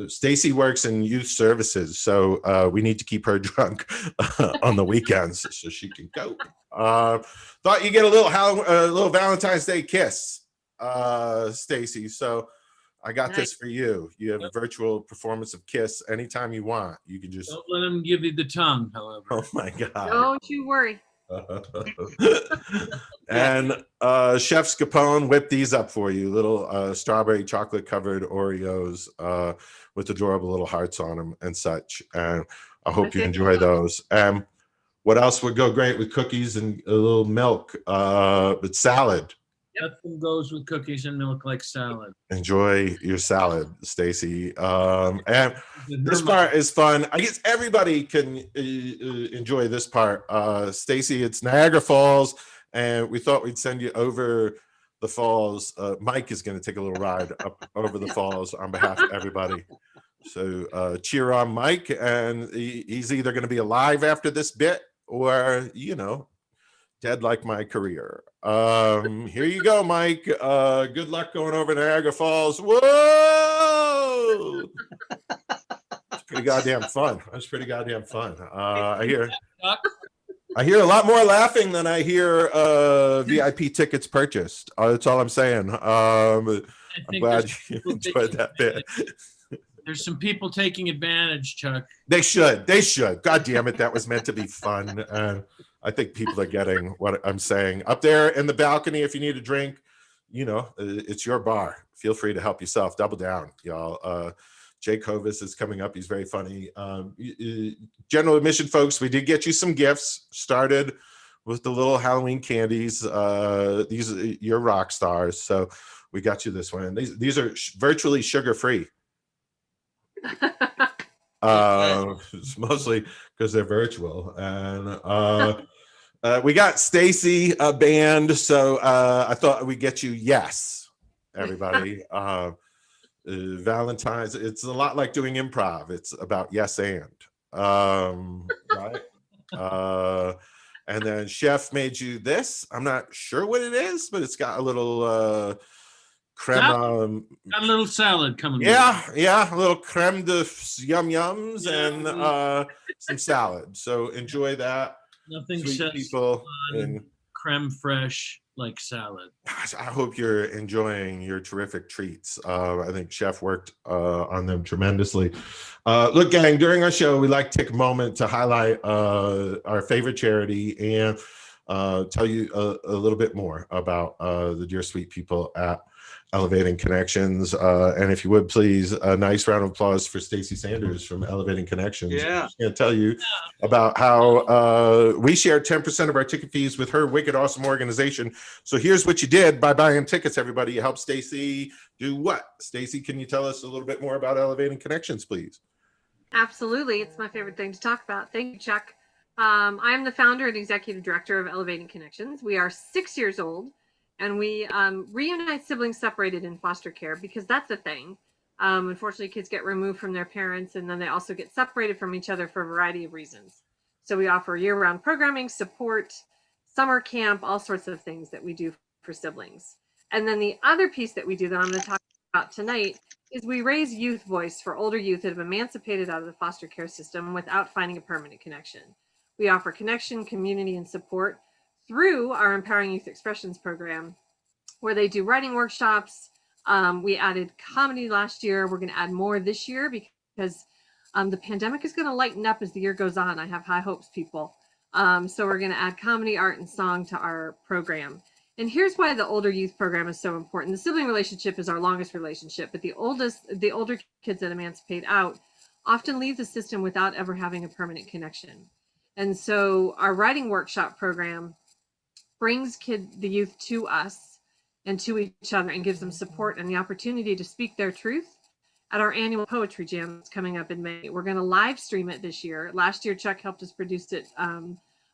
[SPEAKER 1] Stacy works in youth services, so we need to keep her drunk on the weekends so she can cope. Thought you get a little Valentine's Day kiss, Stacy. So I got this for you. You have a virtual performance of Kiss anytime you want. You can just
[SPEAKER 2] don't let him give you the tongue, however.
[SPEAKER 1] Oh my God!
[SPEAKER 6] Don't you worry.
[SPEAKER 1] And Chef Scapone whipped these up for you, little strawberry chocolate covered Oreos with adorable little hearts on them and such, and I hope you enjoy those. What else would go great with cookies and a little milk, but salad?
[SPEAKER 2] Nothing goes with cookies and milk like salad.
[SPEAKER 1] Enjoy your salad, Stacy. And this part is fun. I guess everybody can enjoy this part. Stacy, it's Niagara Falls, and we thought we'd send you over the falls. Mike is going to take a little ride up over the falls on behalf of everybody. So cheer on Mike, and he's either going to be alive after this bit or, you know, dead like my career. Here you go, Mike. Good luck going over Niagara Falls. Whoa! It's pretty goddamn fun. That's pretty goddamn fun. I hear a lot more laughing than I hear VIP tickets purchased. That's all I'm saying. I'm glad you enjoyed that bit.
[SPEAKER 2] There's some people taking advantage, Chuck.
[SPEAKER 1] They should. God damn it. That was meant to be fun. And I think people are getting what I'm saying. Up there in the balcony, if you need a drink, you know, it's your bar. Feel free to help yourself. Double down, y'all. Jake Hovis is coming up. He's very funny. General admission, folks, we did get you some gifts. Started with the little Halloween candies. These are your rock stars. So we got you this one. These are virtually sugar-free. It's mostly because they're virtual, and we got Stacy a band, so I thought we'd get you Yes, everybody. Valentine's, it's a lot like doing improv. It's about yes and right. And then Chef made you this. I'm not sure what it is, but it's got a little creme,
[SPEAKER 2] got a little salad coming.
[SPEAKER 1] Yeah, a little creme de yums and some salad. So enjoy that.
[SPEAKER 2] Nothing
[SPEAKER 1] Sweet
[SPEAKER 2] says
[SPEAKER 1] people and
[SPEAKER 2] creme fraiche like salad.
[SPEAKER 1] Gosh, I hope you're enjoying your terrific treats. I think Chef worked on them tremendously. Look, gang, during our show, we like to take a moment to highlight our favorite charity and tell you a little bit more about the dear sweet people at Elevating Connections. And if you would please, a nice round of applause for Stacy Sanders from Elevating Connections.
[SPEAKER 5] Yeah.
[SPEAKER 1] She's going to tell you about how we share 10% of our ticket fees with her wicked awesome organization. So here's what you did by buying tickets, everybody. You helped Stacy do what? Stacy, can you tell us a little bit more about Elevating Connections, please?
[SPEAKER 6] Absolutely. It's my favorite thing to talk about. Thank you, Chuck. I am the founder and executive director of Elevating Connections. We are 6 years old, and we reunite siblings separated in foster care because that's a thing. Unfortunately, kids get removed from their parents, and then they also get separated from each other for a variety of reasons. So we offer year-round programming, support, summer camp, all sorts of things that we do for siblings. And then the other piece that we do that I'm going to talk about tonight is we raise youth voice for older youth that have emancipated out of the foster care system without finding a permanent connection. We offer connection, community, and support through our Empowering Youth Expressions program, where they do writing workshops. We added comedy last year. We're going to add more this year because the pandemic is going to lighten up as the year goes on. I have high hopes, people. So we're going to add comedy, art, and song to our program. And here's why the older youth program is so important. The sibling relationship is our longest relationship, but the older kids that emancipate out often leave the system without ever having a permanent connection. And so our writing workshop program brings the youth to us and to each other and gives them support and the opportunity to speak their truth at our annual poetry jam that's coming up in May. We're going to live stream it this year. Last year, Chuck helped us produce it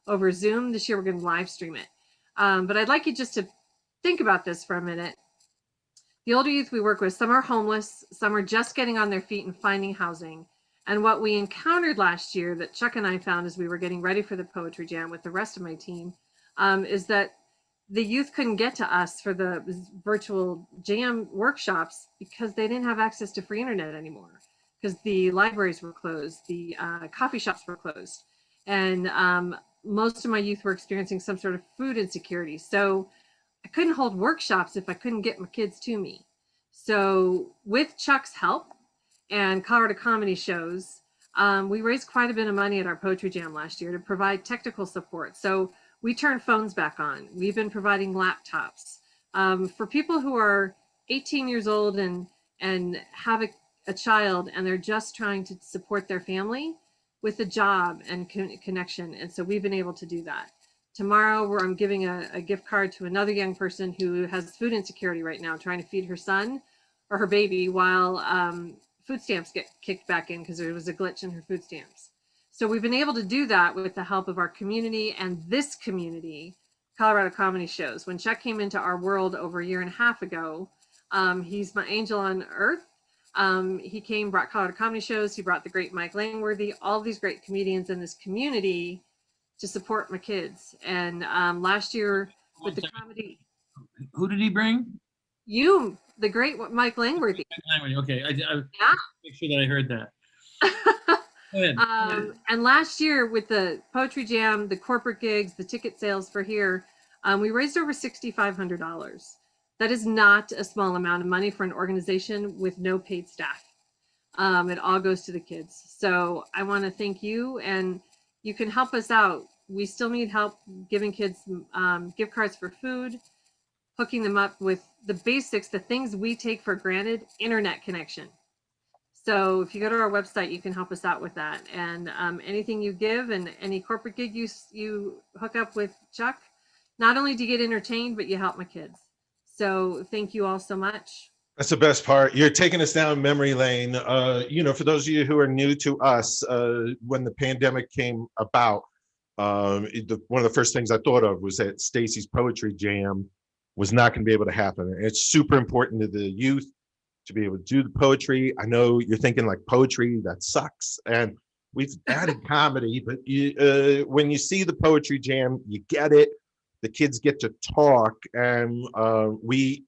[SPEAKER 6] over Zoom. This year, we're going to live stream it. But I'd like you just to think about this for a minute. The older youth we work with, some are homeless, some are just getting on their feet and finding housing. And what we encountered last year that Chuck and I found as we were getting ready for the poetry jam with the rest of my team is that the youth couldn't get to us for the virtual jam workshops because they didn't have access to free internet anymore because the libraries were closed, the coffee shops were closed. And most of my youth were experiencing some sort of food insecurity. So I couldn't hold workshops if I couldn't get my kids to me. So with Chuck's help and Colorado Comedy Shows, we raised quite a bit of money at our poetry jam last year to provide technical support. So we turned phones back on. We've been providing laptops for people who are 18 years old and have a child and they're just trying to support their family with a job and connection. And so we've been able to do that. Tomorrow, I'm giving a gift card to another young person who has food insecurity right now, trying to feed her son or her baby while food stamps get kicked back in because there was a glitch in her food stamps. So we've been able to do that with the help of our community and this community, Colorado Comedy Shows. When Chuck came into our world over a year and a half ago, he's my angel on earth. He came, brought Colorado Comedy Shows. He brought the great Mike Langworthy, all these great comedians in this community to support my kids. And last year with the comedy.
[SPEAKER 2] Who did he bring?
[SPEAKER 6] You, the great Mike Langworthy.
[SPEAKER 2] Okay, I
[SPEAKER 6] Yeah.
[SPEAKER 2] make sure that I heard that. Go ahead.
[SPEAKER 6] And last year with the poetry jam, the corporate gigs, the ticket sales for here, we raised over $6,500. That is not a small amount of money for an organization with no paid staff. It all goes to the kids. So I want to thank you, and you can help us out. We still need help giving kids gift cards for food, hooking them up with the basics, the things we take for granted, internet connection. So if you go to our website, you can help us out with that. And anything you give and any corporate gig you hook up with Chuck, not only do you get entertained, but you help my kids. So thank you all so much.
[SPEAKER 1] That's the best part. You're taking us down memory lane. For those of you who are new to us, when the pandemic came about, one of the first things I thought of was that Stacy's Poetry Jam was not going to be able to happen. And it's super important to the youth to be able to do the poetry. I know you're thinking like poetry, that sucks. And we've added comedy, but when you see the Poetry Jam, you get it. The kids get to talk, and we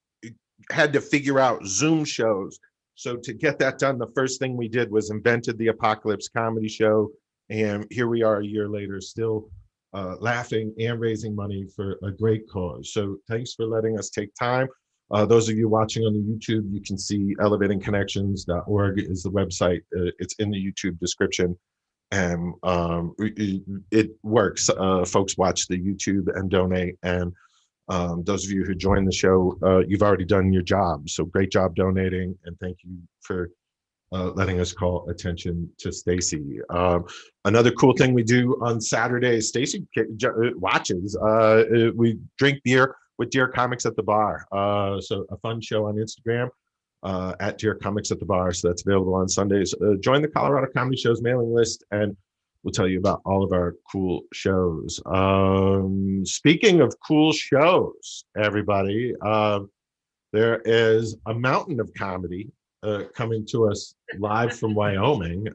[SPEAKER 1] had to figure out Zoom shows. So to get that done, the first thing we did was invented the ApocaLips Comedy Show. And here we are a year later, still laughing and raising money for a great cause. So thanks for letting us take time. Those of you watching on the YouTube, you can see elevatingconnections.org is the website. It's in the YouTube description. And it works. Folks watch the YouTube and donate. And Those of you who joined the show, you've already done your job. So great job donating, and thank you for letting us call attention to Stacy. Another cool thing we do on Saturdays, Stacy watches, we drink beer with Dear Comics at the Bar. So a fun show on Instagram at Dear Comics at the Bar. So that's available on Sundays. Join the Colorado Comedy Show's mailing list, and we'll tell you about all of our cool shows. Speaking of cool shows, everybody, there is a mountain of comedy coming to us live from Wyoming,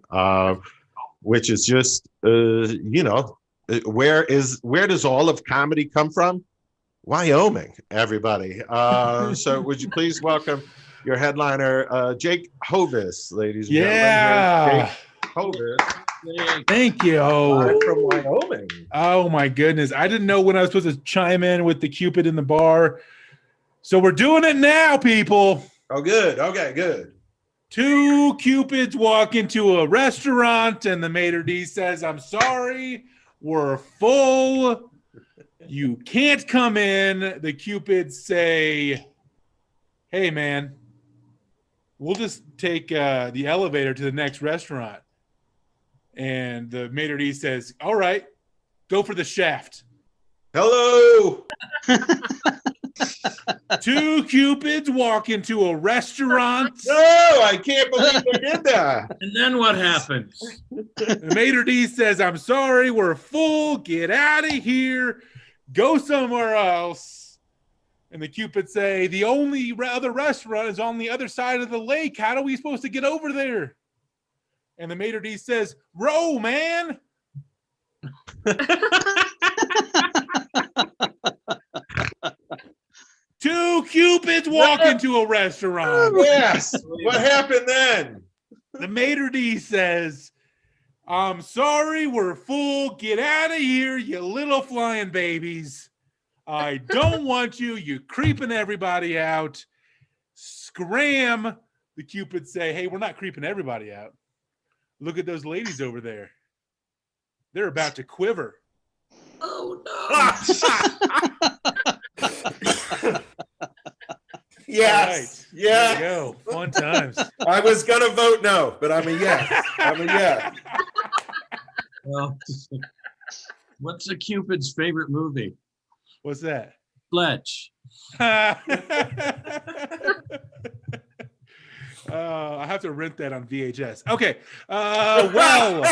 [SPEAKER 1] which is just, where does all of comedy come from? Wyoming, everybody. So would you please welcome your headliner, Jake Hovis, ladies and gentlemen. Jake Hovis.
[SPEAKER 7] Thank you.
[SPEAKER 1] Live from Wyoming.
[SPEAKER 7] Oh my goodness. I didn't know when I was supposed to chime in with the Cupid in the bar. So we're doing it now, people.
[SPEAKER 1] Oh, good. Okay, good.
[SPEAKER 7] 2 Cupids walk into a restaurant and the maitre d' says, I'm sorry, we're full. You can't come in. The Cupids say, hey, man, we'll just take the elevator to the next restaurant. And the maitre d' says, all right, go for the shaft.
[SPEAKER 1] Hello.
[SPEAKER 7] 2 Cupids walk into a restaurant.
[SPEAKER 1] No, I can't believe they did that.
[SPEAKER 2] And then what happens?
[SPEAKER 7] The maitre d' says, I'm sorry, we're full. Get out of here. Go somewhere else. And the Cupids say, the only other restaurant is on the other side of the lake. How are we supposed to get over there? And the maitre d' says, row, man. Two Cupids walk into a restaurant.
[SPEAKER 1] Yes. What happened then?
[SPEAKER 7] The maitre d' says, I'm sorry, we're full. Get out of here, you little flying babies. I don't want you. You're creeping everybody out. Scram. The Cupids say, hey, we're not creeping everybody out. Look at those ladies over there. They're about to quiver.
[SPEAKER 2] Oh, no.
[SPEAKER 1] Yes.
[SPEAKER 7] Right.
[SPEAKER 1] Yeah.
[SPEAKER 7] There you go. Fun times.
[SPEAKER 1] I was gonna vote no, but I'm a yes.
[SPEAKER 2] Well, what's a Cupid's favorite movie?
[SPEAKER 7] What's that?
[SPEAKER 2] Fletch.
[SPEAKER 7] I have to rent that on VHS. Okay. Well.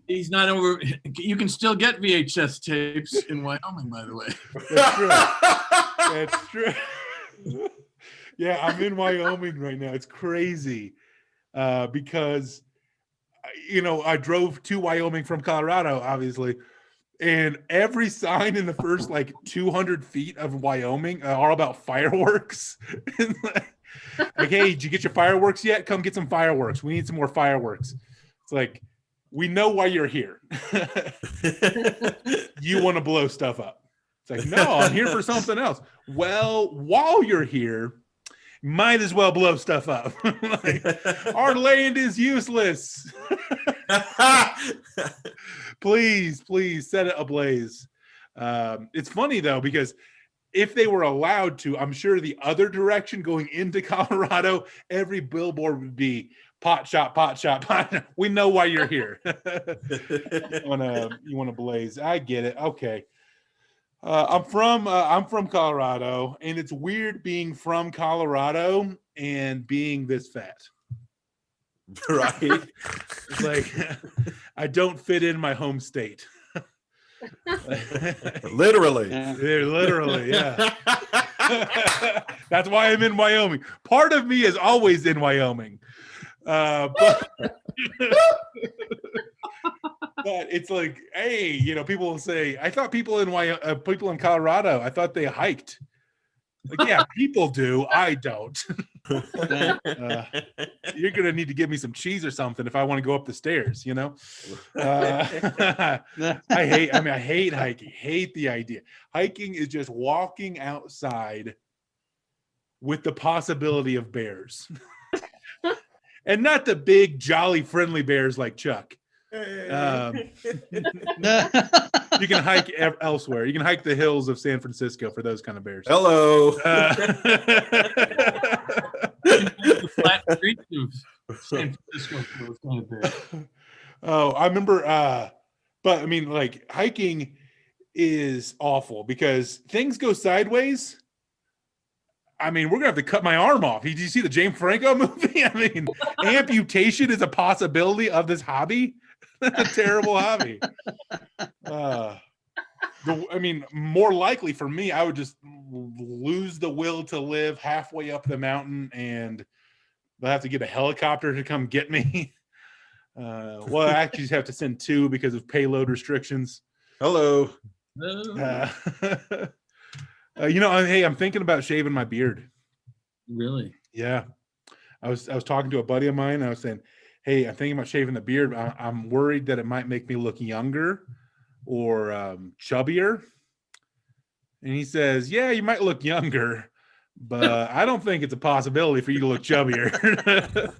[SPEAKER 2] He's not over. You can still get VHS tapes in Wyoming, by the way.
[SPEAKER 7] That's true. That's true. Yeah, I'm in Wyoming right now. It's crazy because, I drove to Wyoming from Colorado, obviously, and every sign in the first 200 feet of Wyoming are about fireworks. Like, hey, did you get your fireworks yet? Come get some fireworks. We need some more fireworks. It's like, we know why you're here. You want to blow stuff up. It's like, no, I'm here for something else. Well, while you're here, might as well blow stuff up. Our land is useless. Please set it ablaze. It's funny, though, because if they were allowed to, I'm sure the other direction going into Colorado, every billboard would be pot shop, pot shop, pot shop. We know why you're here. You want to blaze. I get it. Okay. I'm from Colorado, and it's weird being from Colorado and being this fat.
[SPEAKER 1] Right.
[SPEAKER 7] It's like I don't fit in my home state.
[SPEAKER 1] Literally.
[SPEAKER 7] Literally, yeah. That's why I'm in Wyoming. Part of me is always in Wyoming. But it's like, hey, people will say, I thought people in Colorado, I thought they hiked. Like, yeah, people do. I don't. You're gonna need to give me some cheese or something if I want to go up the stairs. I hate hiking. Hate the idea. Hiking is just walking outside with the possibility of bears, and not the big, jolly, friendly bears like Chuck. You can hike elsewhere. You can hike the hills of San Francisco for those kind of bears.
[SPEAKER 1] Hello.
[SPEAKER 2] The flat streets of San Francisco for those kind of bears.
[SPEAKER 7] Oh, I remember. But I mean, like hiking is awful because things go sideways. I mean, we're gonna have to cut my arm off. Did you see the James Franco movie? I mean, amputation is a possibility of this hobby. A terrible hobby. I mean, more likely for me, I would just lose the will to live halfway up the mountain, and they'll have to get a helicopter to come get me. Well, I actually just have to send 2 because of payload restrictions.
[SPEAKER 1] Hello.
[SPEAKER 7] Hey, I'm thinking about shaving my beard.
[SPEAKER 2] Really?
[SPEAKER 7] Yeah. I was talking to a buddy of mine. And I was saying, hey, I'm thinking about shaving the beard. I'm worried that it might make me look younger or chubbier. And he says, yeah, you might look younger, but I don't think it's a possibility for you to look chubbier.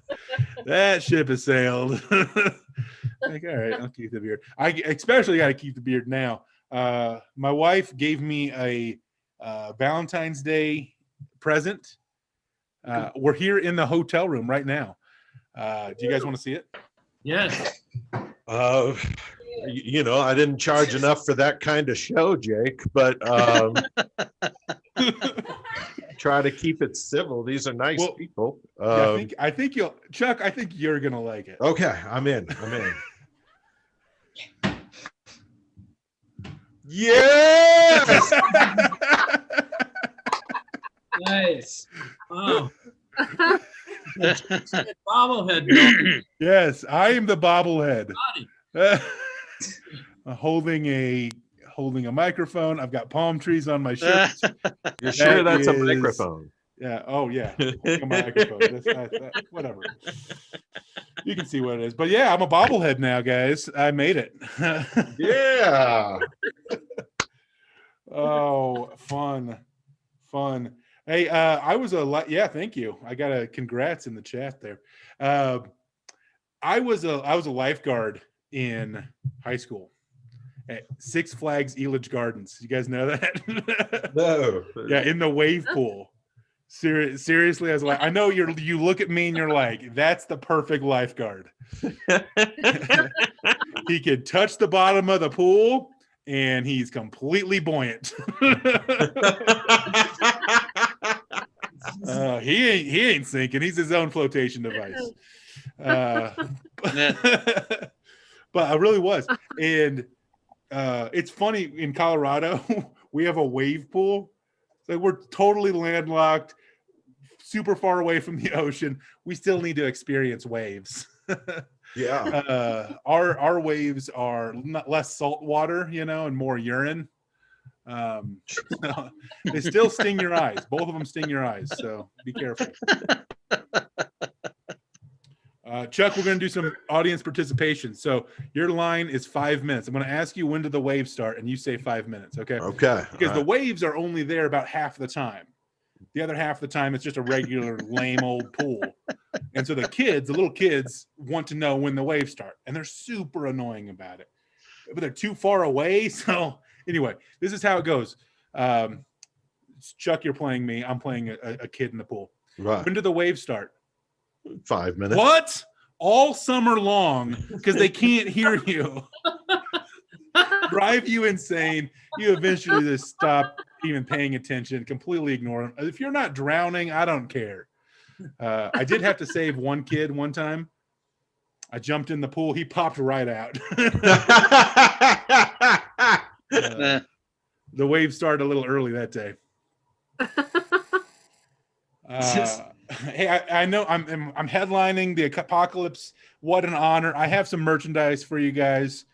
[SPEAKER 7] That ship has sailed. Like, all right, I'll keep the beard. I especially got to keep the beard now. My wife gave me a Valentine's Day present. We're here in the hotel room right now. Do you guys want to see it?
[SPEAKER 2] Yes.
[SPEAKER 1] I didn't charge enough for that kind of show, Jake, but try to keep it civil. These are nice people.
[SPEAKER 7] I think you'll, Chuck. I think you're gonna like it.
[SPEAKER 1] Okay, I'm in. Yes.
[SPEAKER 3] Nice.
[SPEAKER 2] Oh. Bobblehead.
[SPEAKER 7] Yes, I am the bobblehead.
[SPEAKER 2] Body.
[SPEAKER 7] holding a microphone. I've got palm trees on my shirt.
[SPEAKER 1] You're sure that's a microphone?
[SPEAKER 7] Yeah. Oh yeah. A microphone. Whatever. You can see what it is. But yeah, I'm a bobblehead now, guys. I made it.
[SPEAKER 1] Yeah.
[SPEAKER 7] Oh, fun. Hey, I was thank you. I got a congrats in the chat there. I was a lifeguard in high school at Six Flags Elitch Gardens. You guys know that?
[SPEAKER 1] No.
[SPEAKER 7] Yeah, in the wave pool. Seriously, I was like, I know you look at me and you're like, that's the perfect lifeguard. He could touch the bottom of the pool and he's completely buoyant. He ain't sinking. He's his own flotation device. But I really was. And it's funny, in Colorado, we have a wave pool. So we're totally landlocked, super far away from the ocean. We still need to experience waves.
[SPEAKER 1] Yeah.
[SPEAKER 7] Our waves are less salt water, and more urine. They still sting your eyes. Both of them sting your eyes, so be careful. Chuck, we're going to do some audience participation. So your line is 5 minutes. I'm going to ask you when did the waves start, and you say 5 minutes, okay?
[SPEAKER 1] Okay.
[SPEAKER 7] Because the waves are only there about half the time. The other half of the time, it's just a regular lame old pool. And so the little kids want to know when the waves start, and they're super annoying about it. But they're too far away, so anyway, this is how it goes. Chuck, you're playing me. I'm playing a kid in the pool.
[SPEAKER 1] Right.
[SPEAKER 7] When do the waves start?
[SPEAKER 1] 5 minutes.
[SPEAKER 7] What? All summer long, because they can't hear you. Drive you insane. You eventually just stop even paying attention, completely ignore them. If you're not drowning, I don't care. I did have to save one kid one time. I jumped in the pool. He popped right out. The waves started a little early that day. Hey, I know I'm headlining the ApocaLips. What an honor. I have some merchandise for you guys.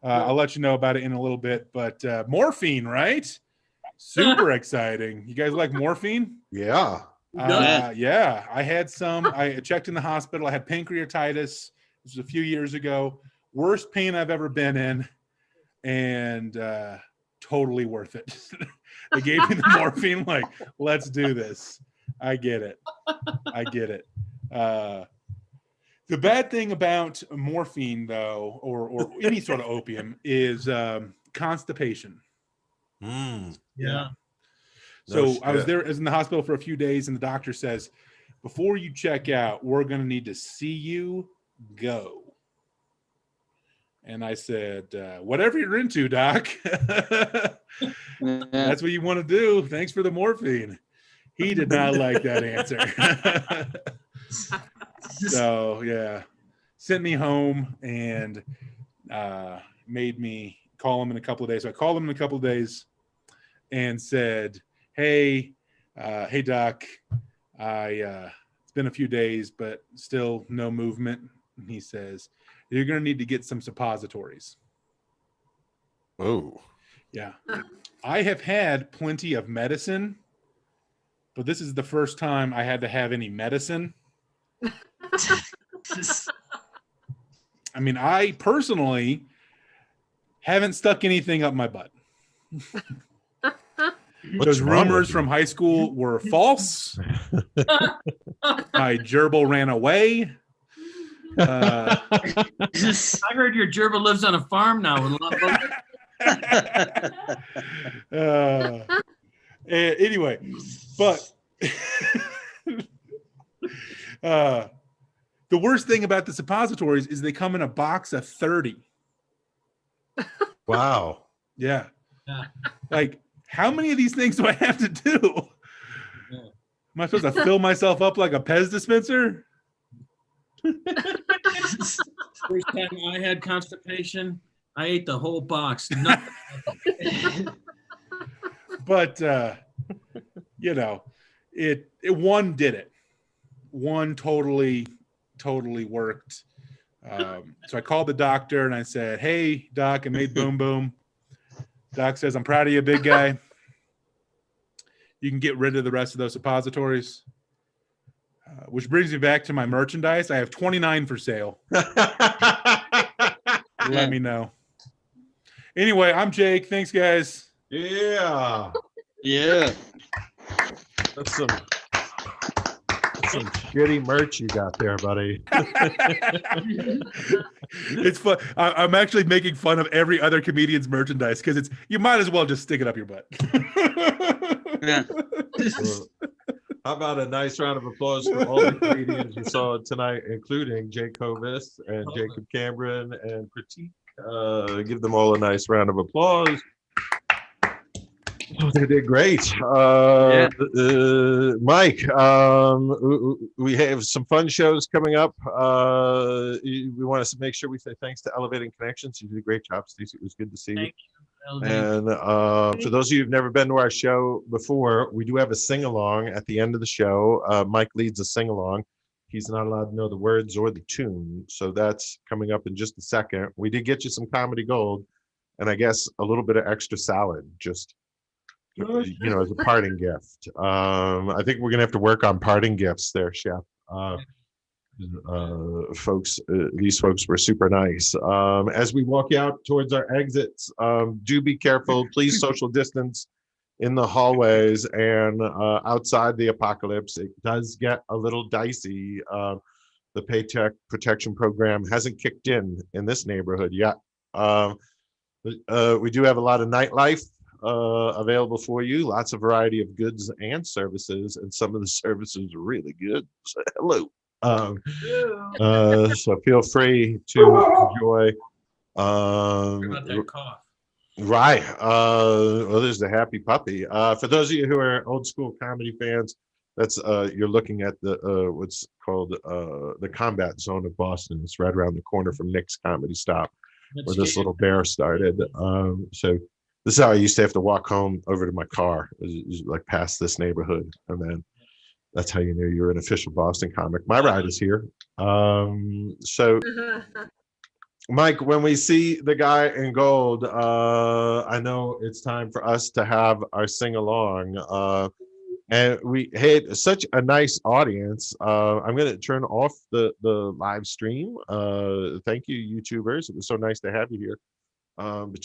[SPEAKER 7] I'll let you know about it in a little bit. But morphine, right? Super exciting. You guys like morphine?
[SPEAKER 1] Yeah.
[SPEAKER 7] Yeah, I had some. I checked in the hospital. I had pancreatitis. This was a few years ago. Worst pain I've ever been in, and totally worth it. They gave me the morphine, like, let's do this. I get it. The bad thing about morphine, though, or any sort of opium, is constipation.
[SPEAKER 1] Mm.
[SPEAKER 2] Yeah.
[SPEAKER 7] So
[SPEAKER 1] No
[SPEAKER 7] I was
[SPEAKER 1] shit.
[SPEAKER 7] there, I was in the hospital for a few days, and the doctor says, before you check out, we're going to need to see you go. And I said, whatever you're into, doc. That's what you want to do. Thanks for the morphine. He did not like that answer. So yeah, sent me home and made me call him in a couple of days. So I called him in a couple of days and said, hey doc, it's been a few days, but still no movement. And he says, you're going to need to get some suppositories.
[SPEAKER 1] Oh.
[SPEAKER 7] Yeah. I have had plenty of medicine, but this is the first time I had to have any medicine. I mean, I personally haven't stuck anything up my butt. Those rumors from high school were false. My gerbil ran away.
[SPEAKER 2] I heard your gerbil lives on a farm now with a lot of
[SPEAKER 7] anyway, but the worst thing about the suppositories is they come in a box of 30.
[SPEAKER 1] Wow.
[SPEAKER 7] Yeah.
[SPEAKER 2] Yeah.
[SPEAKER 7] Like, how many of these things do I have to do?
[SPEAKER 2] Yeah.
[SPEAKER 7] Am I supposed to fill myself up like a Pez dispenser?
[SPEAKER 2] First time I had constipation, I ate the whole box. Nothing.
[SPEAKER 7] But you know, it one did it. One totally worked. So I called the doctor and I said, hey doc, I made boom boom. Doc says, I'm proud of you, big guy. You can get rid of the rest of those suppositories. Which brings me back to my merchandise. I have 29 for sale. Let me know. Anyway, I'm Jake. Thanks, guys.
[SPEAKER 1] Yeah.
[SPEAKER 5] Yeah.
[SPEAKER 1] That's some shitty merch you got there, buddy.
[SPEAKER 7] It's fun. I'm actually making fun of every other comedian's merchandise because it's, you might as well just stick it up your butt.
[SPEAKER 5] Yeah.
[SPEAKER 1] Well, how about a nice round of applause for all the comedians you saw tonight, including Jake Hovis and Jacob Cameron and Pratik. Give them all a nice round of applause. Oh, they did great. Mike, we have some fun shows coming up. We want to make sure we say thanks to Elevating Connections. You did a great job, Stacey. It was good to see you.
[SPEAKER 2] Thank you.
[SPEAKER 1] And for those of you who've never been to our show before, we do have a sing-along at the end of the show. Mike leads a sing-along. He's not allowed to know the words or the tune, so that's coming up in just a second. We did get you some comedy gold, and I guess a little bit of extra salad, just as a parting gift. I think we're gonna have to work on parting gifts there, Chef. These folks were super nice. As we walk out towards our exits, do be careful. Please social distance in the hallways and outside the ApocaLips. It does get a little dicey. The Paycheck Protection Program hasn't kicked in this neighborhood yet. We do have a lot of nightlife available for you. Lots of variety of goods and services, and some of the services are really good. So, hello. So feel free to enjoy.
[SPEAKER 2] About that cough.
[SPEAKER 1] Right. Well, there's the happy puppy. For those of you who are old school comedy fans, that's you're looking at the what's called the Combat Zone of Boston. It's right around the corner from Nick's Comedy Stop, where this little bear started. So this is how I used to have to walk home over to my car, is like past this neighborhood, and then that's how you knew you were an official Boston comic. My ride is here. So, Mike, when we see the guy in gold, I know it's time for us to have our sing along. And we had such a nice audience. I'm going to turn off the live stream. Thank you, YouTubers. It was so nice to have you here. But